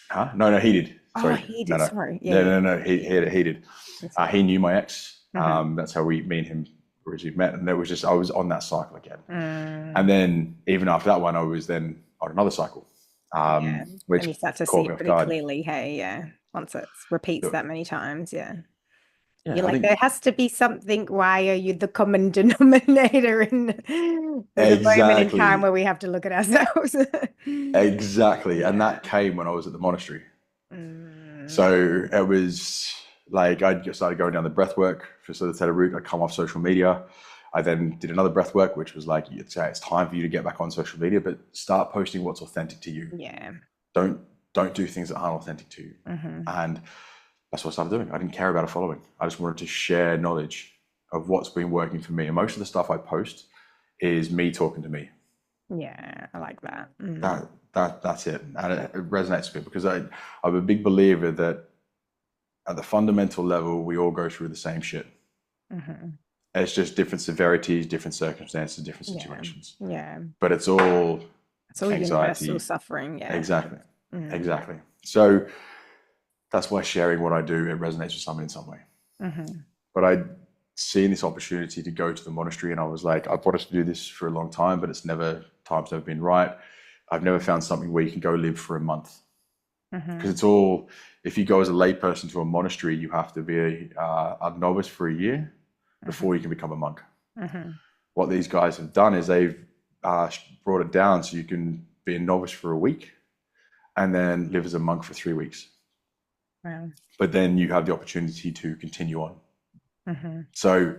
S1: huh? No, he did. Sorry.
S2: Oh, he did.
S1: No, no.
S2: Sorry. Yeah,
S1: No. He did. He knew my ex. That's how me and him originally met. And it was just, I was on that cycle again. And then even after that one, I was then on another cycle. Which
S2: and you start to
S1: caught
S2: see
S1: me
S2: it
S1: off
S2: pretty
S1: guard.
S2: clearly. Hey, yeah. Once it repeats that many times, yeah. You're
S1: I
S2: like,
S1: think
S2: there has to be something. Why are you the common denominator in there's a moment in time
S1: exactly,
S2: where we have to look at ourselves.
S1: exactly. And
S2: Yeah.
S1: that came when I was at the monastery. So it was like I started going down the breathwork facilitator route. I come off social media. I then did another breathwork, which was like, it's time for you to get back on social media, but start posting what's authentic to you.
S2: Yeah.
S1: Don't do things that aren't authentic to you. And that's what I started doing. I didn't care about a following. I just wanted to share knowledge of what's been working for me. And most of the stuff I post is me talking to me.
S2: Yeah, I like that.
S1: That's it. And it resonates with me because I'm a big believer that at the fundamental level, we all go through the same shit. It's just different severities, different circumstances, different situations.
S2: Yeah.
S1: But it's all anxiety.
S2: Universal suffering. Yeah.
S1: Exactly. So that's why sharing what I do, it resonates with someone in some way. But I'd seen this opportunity to go to the monastery, and I was like, I've wanted to do this for a long time, but time's never been right. I've never found something where you can go live for a month. Because it's all, if you go as a layperson to a monastery, you have to be a novice for a year before you can become a monk. What these guys have done is they've brought it down so you can be a novice for a week and then live as a monk for 3 weeks.
S2: Wow.
S1: But then you have the opportunity to continue on. So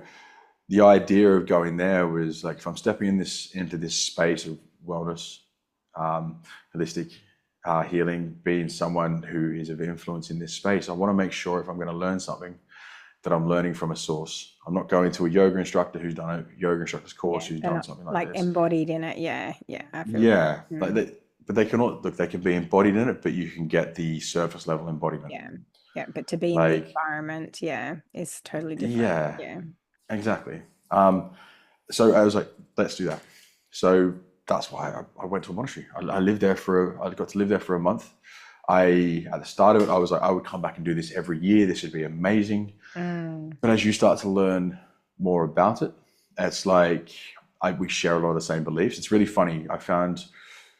S1: the idea of going there was like, if I'm stepping into this space of wellness, holistic healing, being someone who is of influence in this space, I want to make sure if I'm going to learn something that I'm learning from a source. I'm not going to a yoga instructor who's done a yoga instructor's course who's done something like this.
S2: Embodied in it. Yeah. I feel
S1: but they can all, look, they can be embodied in it, but you can get the surface level embodiment.
S2: Yeah, but to be in the environment, is totally different. Yeah.
S1: Exactly. So I was like, let's do that. So that's why I went to a monastery. I got to live there for a month. At the start of it, I was like, I would come back and do this every year. This would be amazing. But as you start to learn more about it, it's like we share a lot of the same beliefs. It's really funny. I found,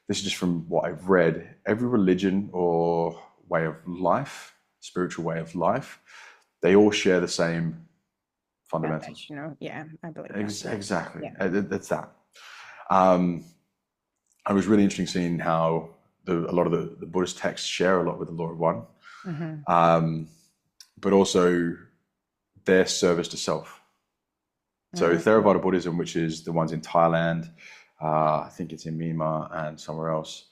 S1: this is just from what I've read, every religion or way of life, spiritual way of life, they all share the same fundamentals.
S2: Yeah, I believe
S1: exactly.
S2: Yeah.
S1: That's that. I was really interesting seeing how a lot of the Buddhist texts share a lot with the Law of One, but also their service to self. So Theravada Buddhism, which is the ones in Thailand, I think it's in Myanmar and somewhere else,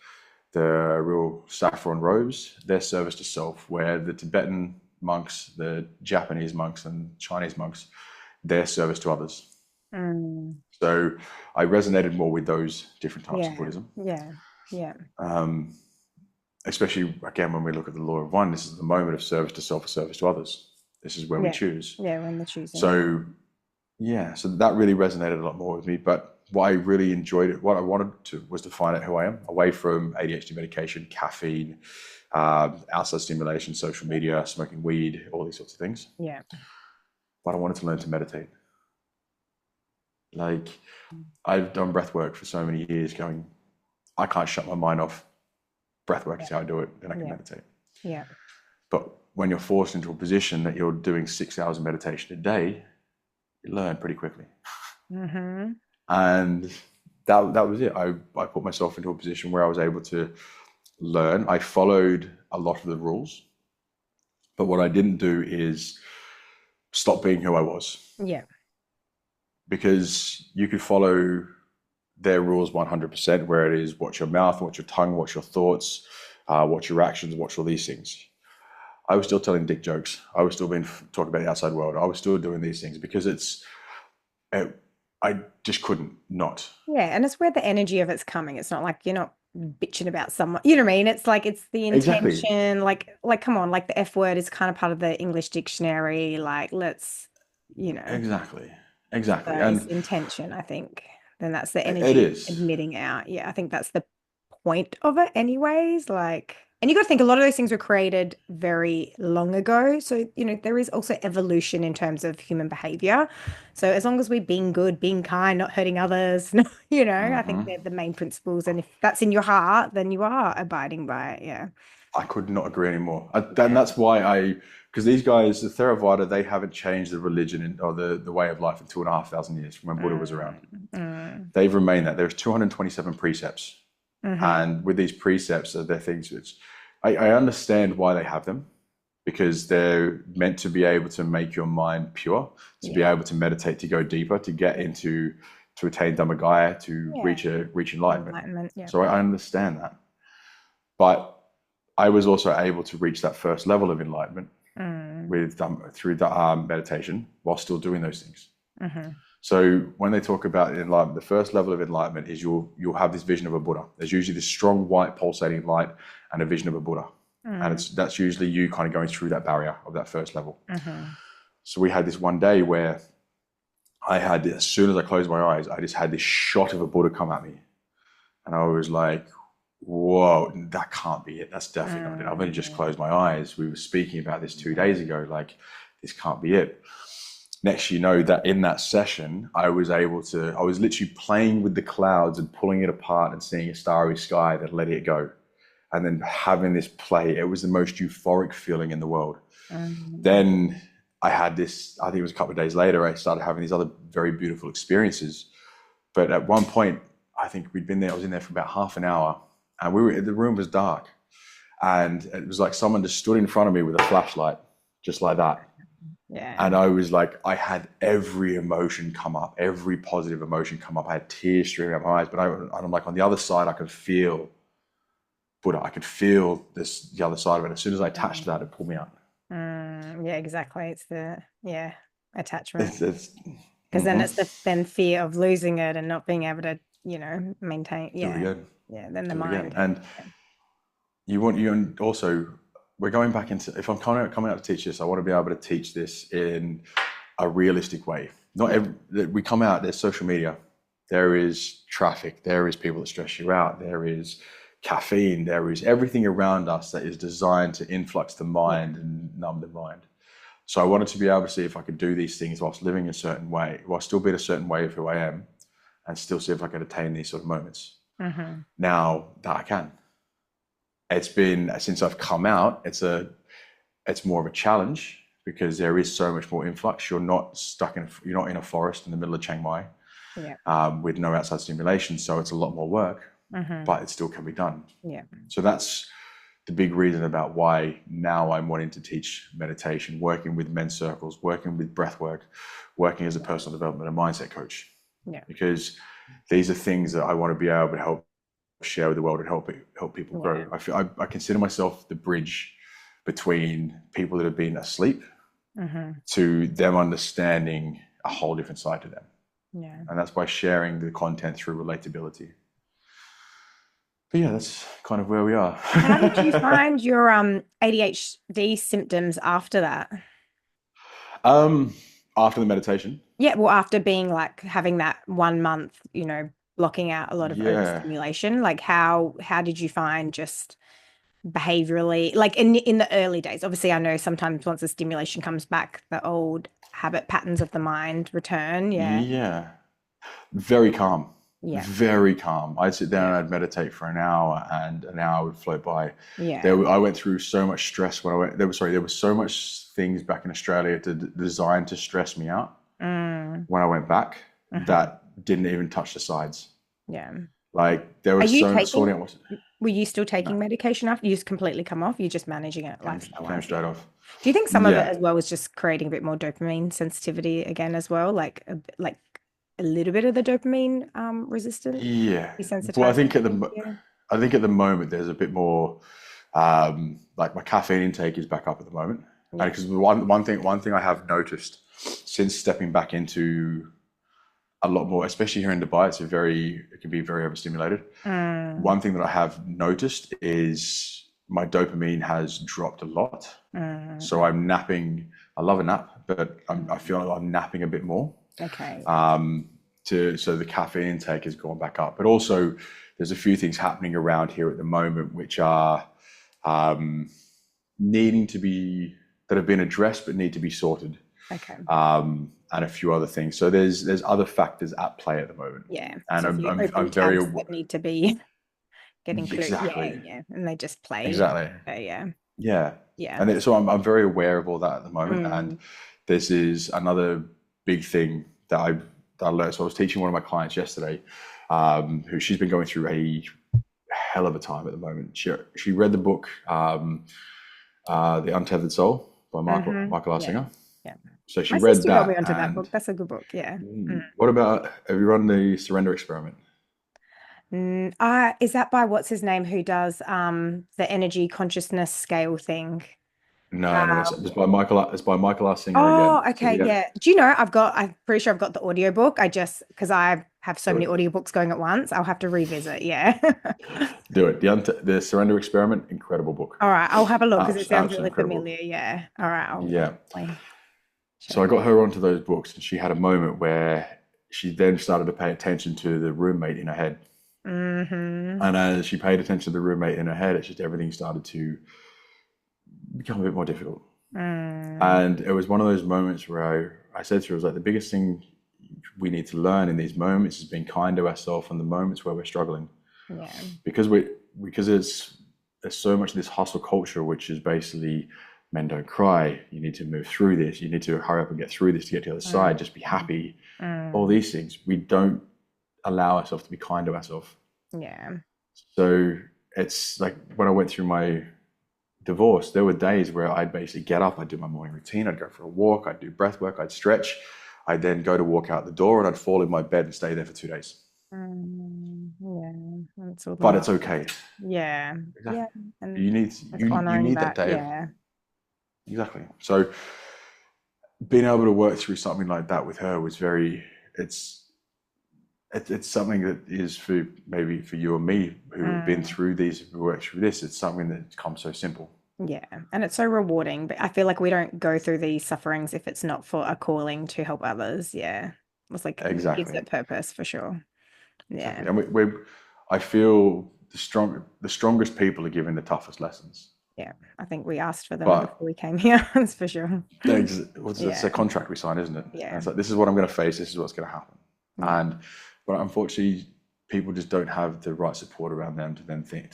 S1: the real saffron robes, their service to self, where the Tibetan monks, the Japanese monks and Chinese monks, their service to others. So I resonated more with those different types of Buddhism.
S2: Yeah.
S1: Especially, again, when we look at the Law of One, this is the moment of service to self or service to others. This is where we choose.
S2: Yeah, when the choosing.
S1: So, so that really resonated a lot more with me. But what I really enjoyed, what I wanted was to find out who I am, away from ADHD medication, caffeine, outside stimulation, social media, smoking weed, all these sorts of things.
S2: Yeah.
S1: But I wanted to learn to meditate. Like, I've done breath work for so many years going, I can't shut my mind off. Breath work is how I do it, then I can meditate.
S2: Yeah.
S1: But when you're forced into a position that you're doing 6 hours of meditation a day, you learn pretty quickly. And that was it. I put myself into a position where I was able to learn. I followed a lot of the rules, but what I didn't do is stop being who I was.
S2: Yeah.
S1: Because you could follow their rules 100%, where it is watch your mouth, watch your tongue, watch your thoughts, watch your actions, watch all these things. I was still telling dick jokes. I was still being talking about the outside world. I was still doing these things because I just couldn't not.
S2: Yeah, and it's where the energy of it's coming. It's not like you're not bitching about someone. You know what I mean? It's like it's the
S1: Exactly,
S2: intention. Like come on, like the F word is kind of part of the English dictionary. Like let's, you know,
S1: exactly,
S2: so
S1: exactly.
S2: it's
S1: And
S2: intention, I think. Then that's the
S1: it
S2: energy
S1: is.
S2: admitting out. Yeah, I think that's the point of it anyways. Like, and you got to think a lot of those things were created very long ago. So, you know, there is also evolution in terms of human behavior. So as long as we're being good, being kind, not hurting others, you know, I think
S1: Hmm.
S2: they're the main principles. And if that's in your heart, then you are abiding by it. Yeah.
S1: I could not agree anymore. And
S2: Yeah.
S1: that's why because these guys, the Theravada, they haven't changed the religion or the way of life in 2,500 years from when Buddha was around.
S2: Mm, mm,
S1: They've remained that. There's 227 precepts.
S2: mm-hmm.
S1: And with these precepts, they're things which I understand why they have them because they're meant to be able to make your mind pure, to be
S2: Yeah.
S1: able to meditate, to go deeper, to get into, to attain Dhammagaya, to
S2: Yeah.
S1: reach enlightenment.
S2: Enlightenment. Yeah.
S1: So I understand that. But I was also able to reach that first level of enlightenment
S2: Mm,
S1: with through the meditation while still doing those things.
S2: mm-hmm.
S1: So when they talk about enlightenment, the first level of enlightenment is you'll have this vision of a Buddha. There's usually this strong white pulsating light and a vision of a Buddha, and
S2: Mm,
S1: that's usually you kind of going through that barrier of that first level.
S2: mm-hmm.
S1: So we had this one day where I had, as soon as I closed my eyes, I just had this shot of a Buddha come at me, and I was like, "Whoa, that can't be it. That's definitely not it. I've only just
S2: Mm,
S1: closed my eyes. We were speaking about this 2 days ago. Like, this can't be it." Next, you know that in that session, I was literally playing with the clouds and pulling it apart and seeing a starry sky that let it go. And then having this play, it was the most euphoric feeling in the world.
S2: mm,
S1: Then I had this, I think it was a couple of days later, I started having these other very beautiful experiences. But at one point, I think we'd been there, I was in there for about half an hour and the room was dark. And it was like someone just stood in front of me with a flashlight, just like that.
S2: yeah.
S1: And I was like, I had every emotion come up, every positive emotion come up. I had tears streaming out my eyes, but I'm like on the other side, I could feel Buddha. I could feel the other side of it. As soon as I touched that, it pulled me out.
S2: Yeah, exactly. It's the attachment
S1: It's
S2: because then it's the then fear of losing it and not being able to, you know, maintain.
S1: do it
S2: Yeah,
S1: again,
S2: yeah. Then the
S1: do it again.
S2: mind.
S1: And and also we're going back into, if I'm coming out to teach this, I want to be able to teach this in a realistic way. Not every, we come out, there's social media, there is traffic, there is people that stress you out, there is caffeine, there is everything around us that is designed to influx the mind and numb the mind. So I wanted to be able to see if I could do these things whilst living a certain way, while still being a certain way of who I am, and still see if I could attain these sort of moments.
S2: Mm-hmm.
S1: Now that I can. It's been, since I've come out, it's more of a challenge because there is so much more influx. You're not in a forest in the middle of Chiang Mai
S2: Yeah.
S1: with no outside stimulation, so it's a lot more work,
S2: Mm-hmm.
S1: but it still can be done.
S2: Yeah.
S1: So that's the big reason about why now I'm wanting to teach meditation, working with men's circles, working with breath work, working as a personal development and mindset coach,
S2: Yeah.
S1: because these are things that I want to be able to help share with the world and help people grow. I consider myself the bridge between people that have been asleep
S2: Mm-hmm.
S1: to them understanding a whole different side to them,
S2: Yeah.
S1: and that's by sharing the content through relatability. But yeah, that's kind of where we are.
S2: How did you find your ADHD symptoms after that?
S1: um, After the meditation,
S2: Yeah, well, after being like having that 1 month, you know, blocking out a lot of
S1: yeah,
S2: overstimulation, like how did you find just behaviorally, like in the early days? Obviously, I know sometimes once the stimulation comes back, the old habit patterns of the mind return. Yeah,
S1: yeah, very calm.
S2: yeah,
S1: Very calm. I'd sit down
S2: yeah,
S1: and I'd meditate for an hour, and an hour would float by.
S2: yeah.
S1: I went through so much stress when I went. There was so much things back in Australia designed to stress me out
S2: Mm,
S1: when I went back
S2: mhm,
S1: that didn't even touch the sides.
S2: yeah.
S1: Like there
S2: Are
S1: was
S2: you
S1: so much
S2: taking,
S1: sorting out.
S2: were you still
S1: No,
S2: taking medication after you just completely come off? You're just managing it lifestyle
S1: came
S2: wise, yeah.
S1: straight off.
S2: Do you think some of it
S1: Yeah,
S2: as well was just creating a bit more dopamine sensitivity again as well? Like a little bit of the dopamine resistant
S1: yeah. Well,
S2: desensitizing? Yeah.
S1: I think at the moment there's a bit more. Like my caffeine intake is back up at the moment, and
S2: Yeah.
S1: because one thing I have noticed since stepping back into a lot more, especially here in Dubai, it can be very overstimulated.
S2: Mm,
S1: One thing that I have noticed is my dopamine has dropped a lot. So
S2: mm,
S1: I'm napping. I love a nap, but I
S2: mm.
S1: feel like I'm napping a bit more.
S2: Okay. Yeah.
S1: So the caffeine intake has gone back up. But also, there's a few things happening around here at the moment which are um, needing to be that have been addressed but need to be sorted,
S2: Okay.
S1: and a few other things. So there's other factors at play at the moment,
S2: Yeah.
S1: and
S2: So a
S1: I'm
S2: few
S1: I'm,
S2: open
S1: I'm very
S2: tabs that need to be getting clear. Yeah.
S1: exactly
S2: Yeah. And they just play.
S1: exactly
S2: Yeah.
S1: yeah,
S2: Yeah.
S1: and so I'm very aware of all that at the moment, and
S2: Mm,
S1: this is another big thing that I learned. So I was teaching one of my clients yesterday, who she's been going through a hell of a time at the moment. She read the book, The Untethered Soul by Michael R.
S2: yeah.
S1: Singer.
S2: Yeah.
S1: So she
S2: My
S1: read
S2: sister got me
S1: that,
S2: onto that book.
S1: and
S2: That's a good book. Yeah. Mm.
S1: what about, have you run the Surrender Experiment?
S2: Is that by what's his name who does the energy consciousness scale thing?
S1: No, no,
S2: Uh,
S1: it's by Michael R. Singer again.
S2: oh,
S1: So
S2: okay,
S1: he had,
S2: yeah. Do you know I'm pretty sure I've got the audiobook. I just because I have so
S1: do
S2: many
S1: it,
S2: audiobooks going at once, I'll have to revisit. Yeah.
S1: do it. The Surrender Experiment, incredible book,
S2: All right, I'll have a look because it sounds
S1: absolutely
S2: really
S1: incredible.
S2: familiar. Yeah. All right, I'll
S1: Yeah.
S2: definitely
S1: So
S2: check
S1: I
S2: that.
S1: got her onto those books, and she had a moment where she then started to pay attention to the roommate in her head.
S2: Mm-hmm.
S1: And as she paid attention to the roommate in her head, it's just everything started to become a bit more difficult.
S2: Mm,
S1: And it was one of those moments where I said to her, I was like, the biggest thing we need to learn in these moments is being kind to ourselves in the moments where we're struggling.
S2: yeah.
S1: Because there's so much of this hustle culture, which is basically men don't cry. You need to move through this. You need to hurry up and get through this to get to the other
S2: Mm,
S1: side. Just be happy. All
S2: mm,
S1: these things. We don't allow ourselves to be kind to ourselves.
S2: yeah.
S1: So it's like when I went through my divorce, there were days where I'd basically get up, I'd do my morning routine, I'd go for a walk, I'd do breath work, I'd stretch, I'd then go to walk out the door and I'd fall in my bed and stay there for 2 days.
S2: Yeah. That's all the
S1: But
S2: more.
S1: it's okay.
S2: Yeah. Yeah.
S1: Exactly.
S2: And
S1: You need
S2: it's
S1: you
S2: honoring
S1: need that
S2: that.
S1: day of
S2: Yeah.
S1: exactly. So being able to work through something like that with her was very it's it's something that is for maybe for you and me who have been
S2: Mm.
S1: through these, who worked through this. It's something that comes so simple.
S2: Yeah, and it's so rewarding, but I feel like we don't go through these sufferings if it's not for a calling to help others. Yeah. It's like it gives
S1: Exactly.
S2: it purpose for sure. Yeah.
S1: Exactly. And I feel the strongest people are giving the toughest lessons.
S2: Yeah. I think we asked for them
S1: But
S2: before we came here, that's for sure.
S1: it's
S2: Yeah.
S1: a contract we sign, isn't it? And
S2: Yeah.
S1: it's like, this is what I'm going to face. This is what's going to happen.
S2: Yeah.
S1: And, but unfortunately, people just don't have the right support around them to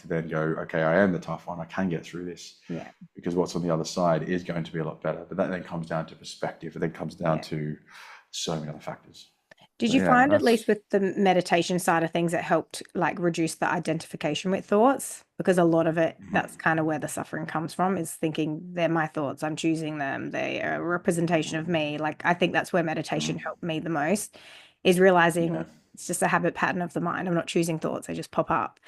S1: then go, okay, I am the tough one. I can get through this,
S2: Yeah.
S1: because what's on the other side is going to be a lot better. But that then comes down to perspective. It then comes down
S2: Yeah.
S1: to so many other factors.
S2: Did
S1: So
S2: you
S1: yeah,
S2: find, at least with the meditation side of things, it helped like reduce the identification with thoughts? Because a lot of it, that's kind of where the suffering comes from, is thinking they're my thoughts, I'm choosing them, they are a representation of me. Like, I think that's where meditation helped me the most, is realizing
S1: yeah,
S2: it's just a habit pattern of the mind. I'm not choosing thoughts, they just pop up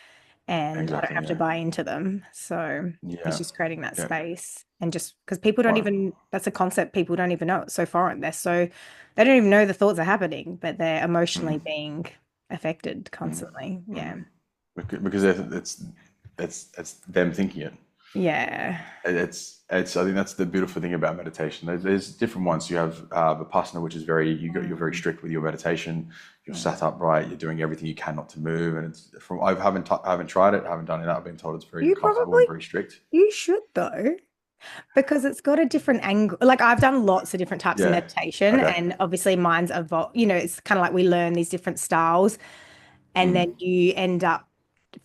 S2: and I don't
S1: exactly.
S2: have to
S1: Yeah,
S2: buy into them. So it's
S1: yeah,
S2: just creating that
S1: yeah.
S2: space. And just because people don't
S1: Right.
S2: even, that's a concept people don't even know. It's so foreign. They don't even know the thoughts are happening, but they're emotionally
S1: Mm,
S2: being affected
S1: mm,
S2: constantly. Yeah.
S1: mm. Because it's them thinking it.
S2: Yeah.
S1: It's I think that's the beautiful thing about meditation. There's different ones. You have Vipassana, which is you're very
S2: Mm,
S1: strict with your meditation. You're
S2: mm.
S1: sat upright. You're doing everything you can not to move. And it's from I haven't tried it. I haven't done it. I've been told it's very
S2: You
S1: uncomfortable
S2: probably,
S1: and very strict.
S2: you should though, because it's got a different angle. Like I've done lots of different types of
S1: Yeah.
S2: meditation,
S1: Okay.
S2: and obviously mine's evolved. It's kind of like we learn these different styles, and
S1: Mm,
S2: then you end up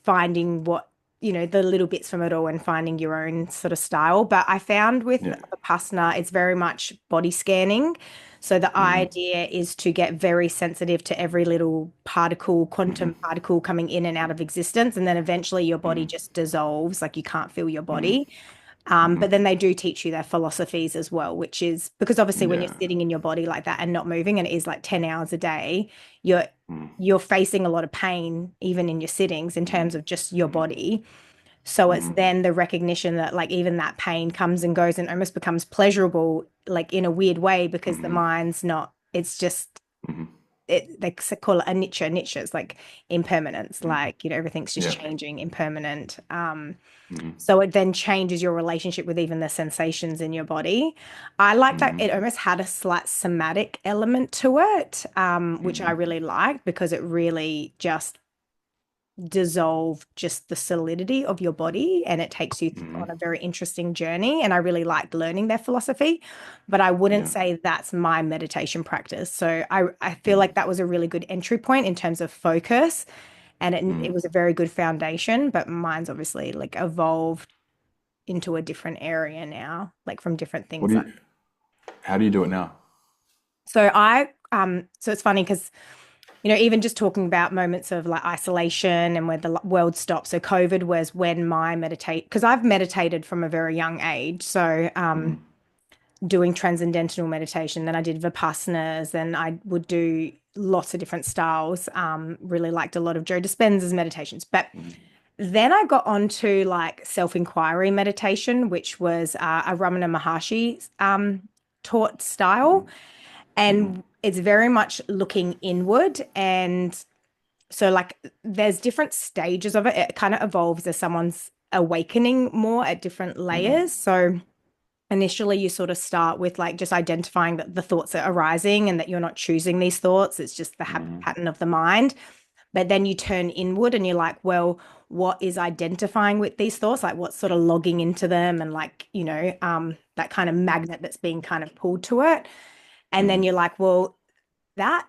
S2: finding the little bits from it all and finding your own sort of style. But I found with
S1: yeah.
S2: Vipassana, it's very much body scanning. So the
S1: Mm,
S2: idea is to get very sensitive to every little particle,
S1: mm,
S2: quantum particle coming in and out of existence. And then eventually your body
S1: mm,
S2: just dissolves, like you can't feel your
S1: mm,
S2: body.
S1: mm.
S2: But then they do teach you their philosophies as well, which is because obviously when you're
S1: Yeah.
S2: sitting in your body like that and not moving, and it is like 10 hours a day, you're
S1: Mm,
S2: you're facing a lot of pain even in your sittings in terms
S1: mm,
S2: of just your
S1: mm,
S2: body. So it's
S1: Mm-hmm.
S2: then the recognition that like even that pain comes and goes and almost becomes pleasurable, like in a weird way, because the
S1: Mm-hmm.
S2: mind's not, it's just,
S1: Mm-hmm.
S2: they call it a niche. Niche is like impermanence,
S1: Mm-hmm.
S2: like, everything's just
S1: Yeah.
S2: changing, impermanent.
S1: Mm-hmm.
S2: So it then changes your relationship with even the sensations in your body. I like that
S1: Mm-hmm.
S2: it almost had a slight somatic element to it, which I
S1: Mm-hmm.
S2: really liked because it really just dissolve just the solidity of your body, and it takes you
S1: Mm-hmm.
S2: on a very interesting journey, and I really liked learning their philosophy, but I wouldn't
S1: Yeah.
S2: say that's my meditation practice. So I feel
S1: Mm-hmm.
S2: like that was a really good entry point in terms of focus, and it
S1: Mm-hmm.
S2: was a very good foundation, but mine's obviously like evolved into a different area now, like from different
S1: What
S2: things.
S1: do
S2: Like,
S1: you? How do you do it now?
S2: so it's funny because even just talking about moments of like isolation and where the world stopped. So COVID was when my meditate, because I've meditated from a very young age. So
S1: Mm-hmm.
S2: doing transcendental meditation, then I did Vipassanas, and I would do lots of different styles. Really liked a lot of Joe Dispenza's meditations. But then I got onto like self-inquiry meditation, which was a Ramana Maharshi taught style.
S1: Mm-hmm.
S2: And it's very much looking inward. And so, like, there's different stages of it. It kind of evolves as someone's awakening more at different
S1: Mm-hmm.
S2: layers. So, initially, you sort of start with like just identifying that the thoughts are arising and that you're not choosing these thoughts. It's just the habit
S1: Mm-hmm.
S2: pattern of the mind. But then you turn inward and you're like, well, what is identifying with these thoughts? Like, what's sort of logging into them, and like, that kind of magnet that's being kind of pulled to it. And then you're like, well, that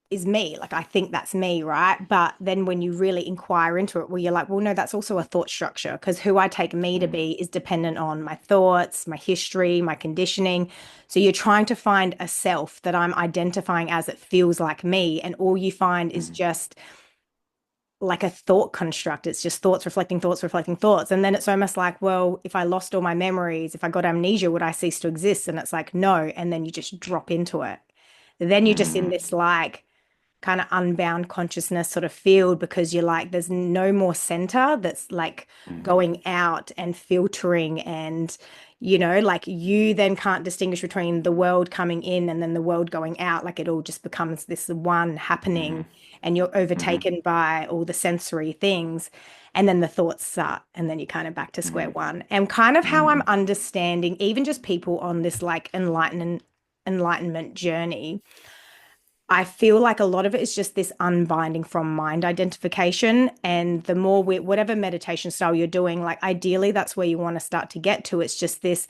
S2: is me. Like, I think that's me, right? But then when you really inquire into it, well, you're like, well, no, that's also a thought structure, because who I take me to
S1: Mm-hmm.
S2: be is dependent on my thoughts, my history, my conditioning. So you're trying to find a self that I'm identifying as it feels like me. And all you find is just like a thought construct. It's just thoughts reflecting thoughts reflecting thoughts. And then it's almost like, well, if I lost all my memories, if I got amnesia, would I cease to exist? And it's like, no. And then you just drop into it. Then you're just in
S1: Mm-hmm.
S2: this like kind of unbound consciousness sort of field, because you're like, there's no more center that's like going out and filtering, and like you then can't distinguish between the world coming in and then the world going out. Like, it all just becomes this one happening, and you're
S1: Mm-hmm.
S2: overtaken by all the sensory things, and then the thoughts start, and then you're kind of back to square
S1: Mm-hmm.
S2: one. And kind of how I'm
S1: Mm-hmm.
S2: understanding even just people on this like enlightenment journey, I feel like a lot of it is just this unbinding from mind identification. And the more whatever meditation style you're doing, like ideally that's where you want to start to get to. It's just this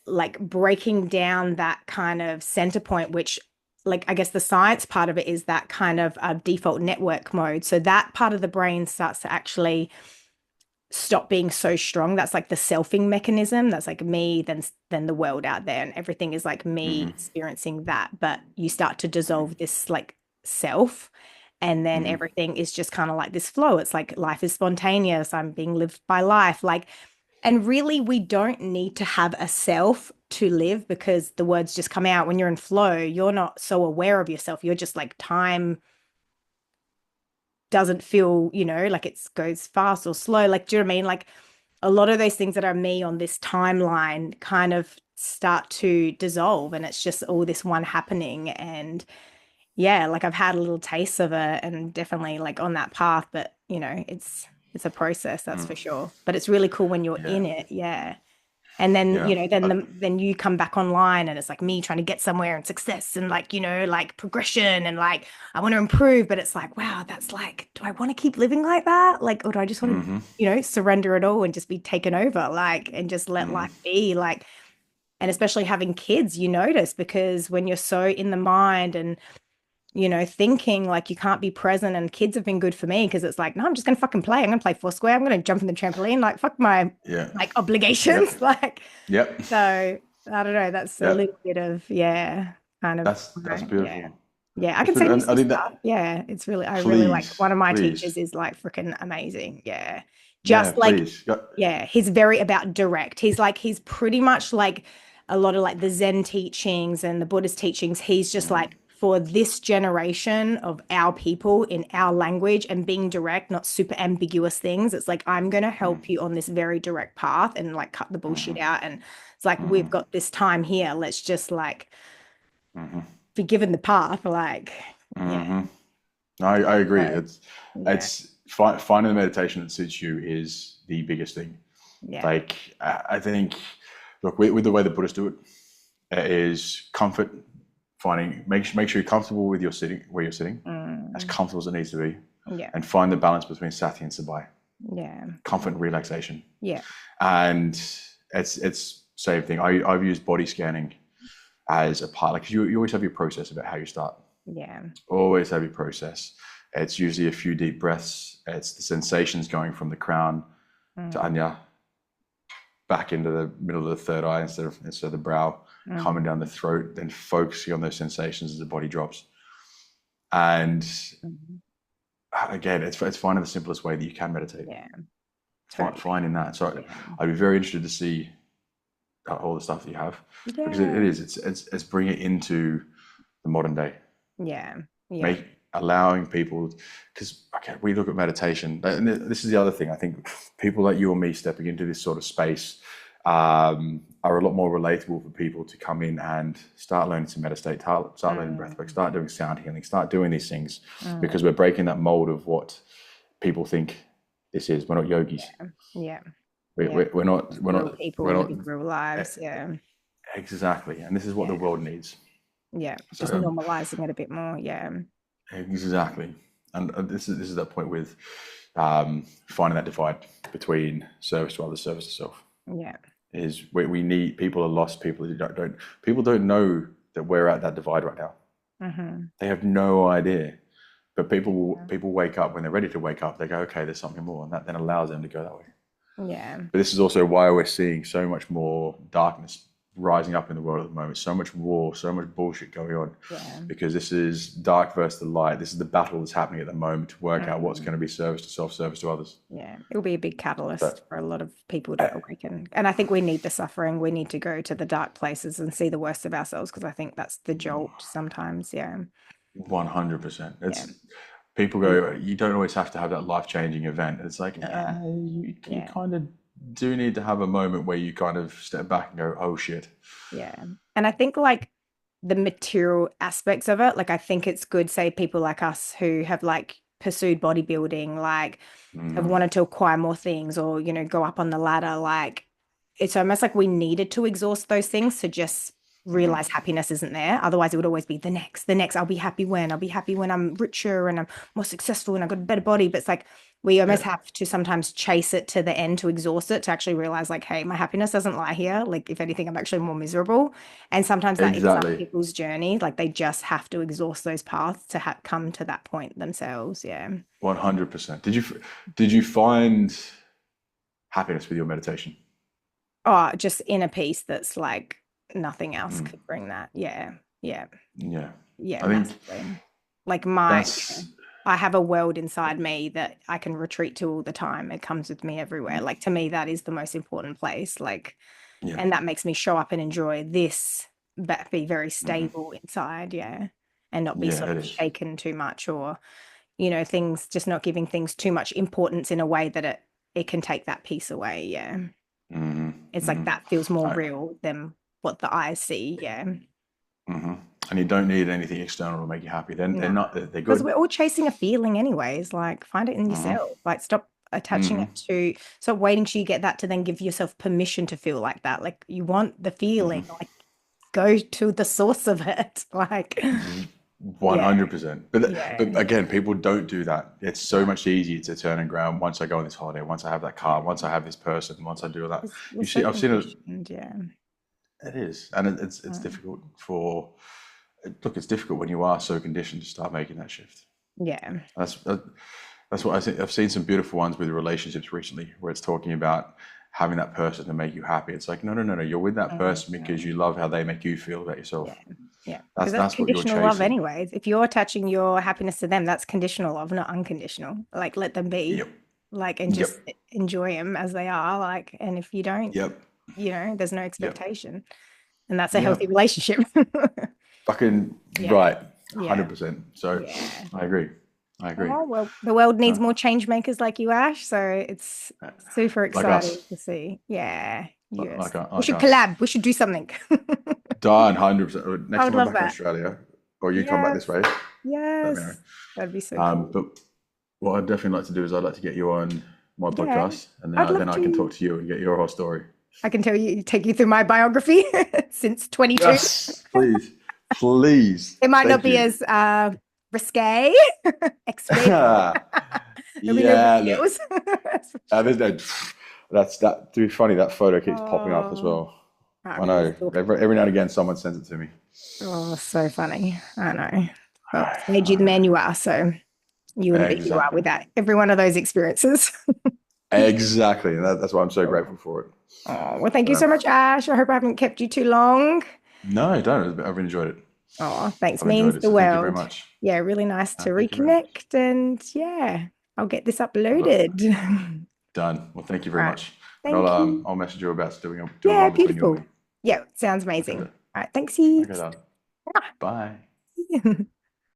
S2: like breaking down that kind of center point, which, like, I guess the science part of it is that kind of default network mode. So that part of the brain starts to actually stop being so strong. That's like the selfing mechanism. That's like me, then the world out there, and everything is like me
S1: Mm-hmm.
S2: experiencing that. But you start to dissolve this like self, and then
S1: Mm-hmm.
S2: everything is just kind of like this flow. It's like life is spontaneous. I'm being lived by life. Like, and really, we don't need to have a self to live, because the words just come out when you're in flow. You're not so aware of yourself. You're just like, time doesn't feel, like it goes fast or slow. Like, do you know what I mean? Like, a lot of those things that are me on this timeline kind of start to dissolve, and it's just all this one happening. And yeah, like I've had a little taste of it, and definitely like on that path, but it's a process, that's for sure. But it's really cool when you're
S1: Yeah.
S2: in it. Yeah. And then,
S1: Yeah.
S2: then you come back online, and it's like me trying to get somewhere, and success, and like, like progression, and like I want to improve, but it's like, wow, that's like, do I want to keep living like that? Like, or do I just want to,
S1: Mm-hmm.
S2: surrender it all and just be taken over, like, and just let life be like, and especially having kids, you notice, because when you're so in the mind and thinking, like, you can't be present. And kids have been good for me, because it's like, no, I'm just gonna fucking play. I'm gonna play Foursquare. I'm gonna jump in the trampoline. Like, fuck my
S1: Yeah.
S2: like
S1: Yep.
S2: obligations. Like,
S1: Yep.
S2: so I don't know. That's a little
S1: Yep.
S2: bit of, yeah, kind of
S1: That's
S2: yeah.
S1: beautiful.
S2: Yeah, I
S1: That's
S2: can send
S1: beautiful.
S2: you
S1: And I
S2: some
S1: think
S2: stuff.
S1: that,
S2: Yeah, it's really, I really like, one
S1: please,
S2: of my teachers
S1: please,
S2: is like freaking amazing. Yeah.
S1: yeah,
S2: Just like,
S1: please. Yeah.
S2: yeah, he's very about direct. He's like, he's pretty much like a lot of like the Zen teachings and the Buddhist teachings. He's just like for this generation of our people in our language and being direct, not super ambiguous things. It's like, I'm going to help you on this very direct path and like cut the bullshit out. And it's like, we've got this time here. Let's just like be given the path. Like, yeah.
S1: I agree.
S2: So, yeah.
S1: Finding the meditation that suits you is the biggest thing.
S2: Yeah.
S1: Like I think, look, with the way the Buddhists do it, it is comfort. Make sure you're comfortable with your sitting where you're sitting, as comfortable as it needs to be,
S2: Yeah.
S1: and find the balance between sati and sabai,
S2: Yeah.
S1: comfort and relaxation.
S2: Yeah.
S1: And it's same thing. I've used body scanning as a part, like you always have your process about how you start.
S2: Yeah.
S1: Always have your process. It's usually a few deep breaths. It's the sensations going from the crown to Anya, back into the middle of the third eye instead of the brow, coming down the throat, then focusing on those sensations as the body drops. And again, it's finding the simplest way that you can meditate.
S2: Yeah.
S1: Finding that. So I'd be very interested to see all the stuff that you have, because it's bringing it into the modern day.
S2: Yeah. Yeah.
S1: Allowing people, because we look at meditation, and this is the other thing. I think people like you or me stepping into this sort of space are a lot more relatable for people to come in and start learning to meditate, start learning breathwork, start doing sound healing, start doing these things, because we're breaking that mold of what people think this is. We're not yogis.
S2: Yeah.
S1: We're not
S2: people living real lives. Yeah.
S1: Exactly, and this is what the world needs.
S2: Yeah, just normalizing it a bit more. Yeah.
S1: Exactly, and this is that point with finding that divide between service to others, service to self.
S2: Yeah,
S1: is we need, people are lost. People who don't know that we're at that divide right now. They have no idea, but people wake up when they're ready to wake up. They go, okay, there's something more, and that then allows them to go that way.
S2: Yeah,
S1: but this is also why we're seeing so much more darkness rising up in the world at the moment, so much war, so much bullshit going on, because this is dark versus the light. This is the battle that's happening at the moment to work out what's going to be service to self, service to others.
S2: Yeah, it'll be a big catalyst for a lot of people to awaken, and I think we need the suffering. We need to go to the dark places and see the worst of ourselves, because I think that's the jolt sometimes.
S1: 100%. It's people go, you don't always have to have that life-changing event. It's like you kind of do need to have a moment where you kind of step back and go, oh shit.
S2: Yeah. And I think like the material aspects of it, like I think it's good, say people like us who have like pursued bodybuilding, like have wanted to acquire more things, or go up on the ladder, like it's almost like we needed to exhaust those things to just realize happiness isn't there. Otherwise it would always be the next. I'll be happy when I'm richer and I'm more successful and I've got a better body. But it's like we almost have to sometimes chase it to the end to exhaust it, to actually realize like, hey, my happiness doesn't lie here. Like if anything, I'm actually more miserable. And sometimes that is some people's journey. Like they just have to exhaust those paths to come to that point themselves. Yeah.
S1: 100%. Did you find happiness with your meditation?
S2: Oh, just inner peace that's like nothing else could bring that. Yeah. I think like I have a world inside me that I can retreat to all the time. It comes with me everywhere. Like to me, that is the most important place. Like, and that makes me show up and enjoy this, but be very stable inside. Yeah. And not be sort of shaken too much, or, things, just not giving things too much importance in a way that it can take that peace away. Yeah. It's like that feels more real than what the eyes see. Yeah.
S1: And you don't need anything external to make you happy. They're good.
S2: Because we're all chasing a feeling anyways. Like find it in yourself. Like stop attaching it to, stop waiting till you get that to then give yourself permission to feel like that. Like you want the feeling, like go to the source of it. Like
S1: 100%. But again, people don't do that. It's so much easier to turn and go, once I go on this holiday, once I have that car, once I have this person, once I do all that. I've seen it.
S2: Yeah.
S1: It is. And it's difficult it's difficult when you are so conditioned to start making that shift.
S2: Yeah.
S1: That's what I think. I've seen some beautiful ones with relationships recently where it's talking about having that person to make you happy. It's like, no. You're with that person because you love how they make you feel about yourself.
S2: Yeah.
S1: That's
S2: conditional
S1: what you're chasing.
S2: Love anyways. If you're attaching your happiness to them, that's conditional love, not unconditional. Like let them be. Like, and just enjoy them as they are. Like, and if you don't, there's no expectation. And that's a healthy relationship.
S1: Fucking right.
S2: Yeah.
S1: 100%. So
S2: Yeah.
S1: I agree. I agree.
S2: Oh, well, the world
S1: Uh,
S2: needs more change makers like you, Ash. So it's super
S1: like us,
S2: exciting to see. Yeah. Yes. We
S1: like
S2: should
S1: us.
S2: collab. We should do something.
S1: Done 100%.
S2: I
S1: Next
S2: would
S1: time I'm
S2: love
S1: back in
S2: that.
S1: Australia, or you come back this
S2: Yes.
S1: way, let me know.
S2: Yes. That'd be so cool.
S1: But what I'd definitely like to do is I'd like to get you on my
S2: Yeah.
S1: podcast, and
S2: I'd love
S1: then I can
S2: to.
S1: talk to you and get your whole story.
S2: I can take you through my biography since 22.
S1: Yes, please, please.
S2: It might not
S1: Thank
S2: be
S1: you.
S2: as risque, extreme. There'll be no
S1: Yeah, look,
S2: videos. That's for
S1: there's
S2: sure.
S1: no, that's that. To be funny, that photo keeps popping up as
S2: Oh,
S1: well. I
S2: I'm gonna
S1: know.
S2: stalk it.
S1: Every now and again, someone sends it to me.
S2: Oh, so funny. I know. Well, it's made you the
S1: I
S2: man you are, so you wouldn't be who you are
S1: Exactly.
S2: without every one of those experiences.
S1: Exactly. And that's why I'm so
S2: Oh,
S1: grateful for it.
S2: well, thank you
S1: So,
S2: so much, Ash. I hope I haven't kept you too long.
S1: no, don't. I've enjoyed it.
S2: Oh, thanks
S1: I've enjoyed
S2: means
S1: it.
S2: the
S1: So thank you very
S2: world.
S1: much.
S2: Yeah, really nice to
S1: Thank you very much.
S2: reconnect. And yeah, I'll get this
S1: Look,
S2: uploaded.
S1: done. Well, thank you
S2: All
S1: very
S2: right.
S1: much. And
S2: Thank you.
S1: I'll message you about doing
S2: Yeah,
S1: one between you and
S2: beautiful.
S1: me.
S2: Yeah, sounds
S1: Okay,
S2: amazing.
S1: then.
S2: All right. Thanks,
S1: Okay,
S2: heaps.
S1: done. Bye.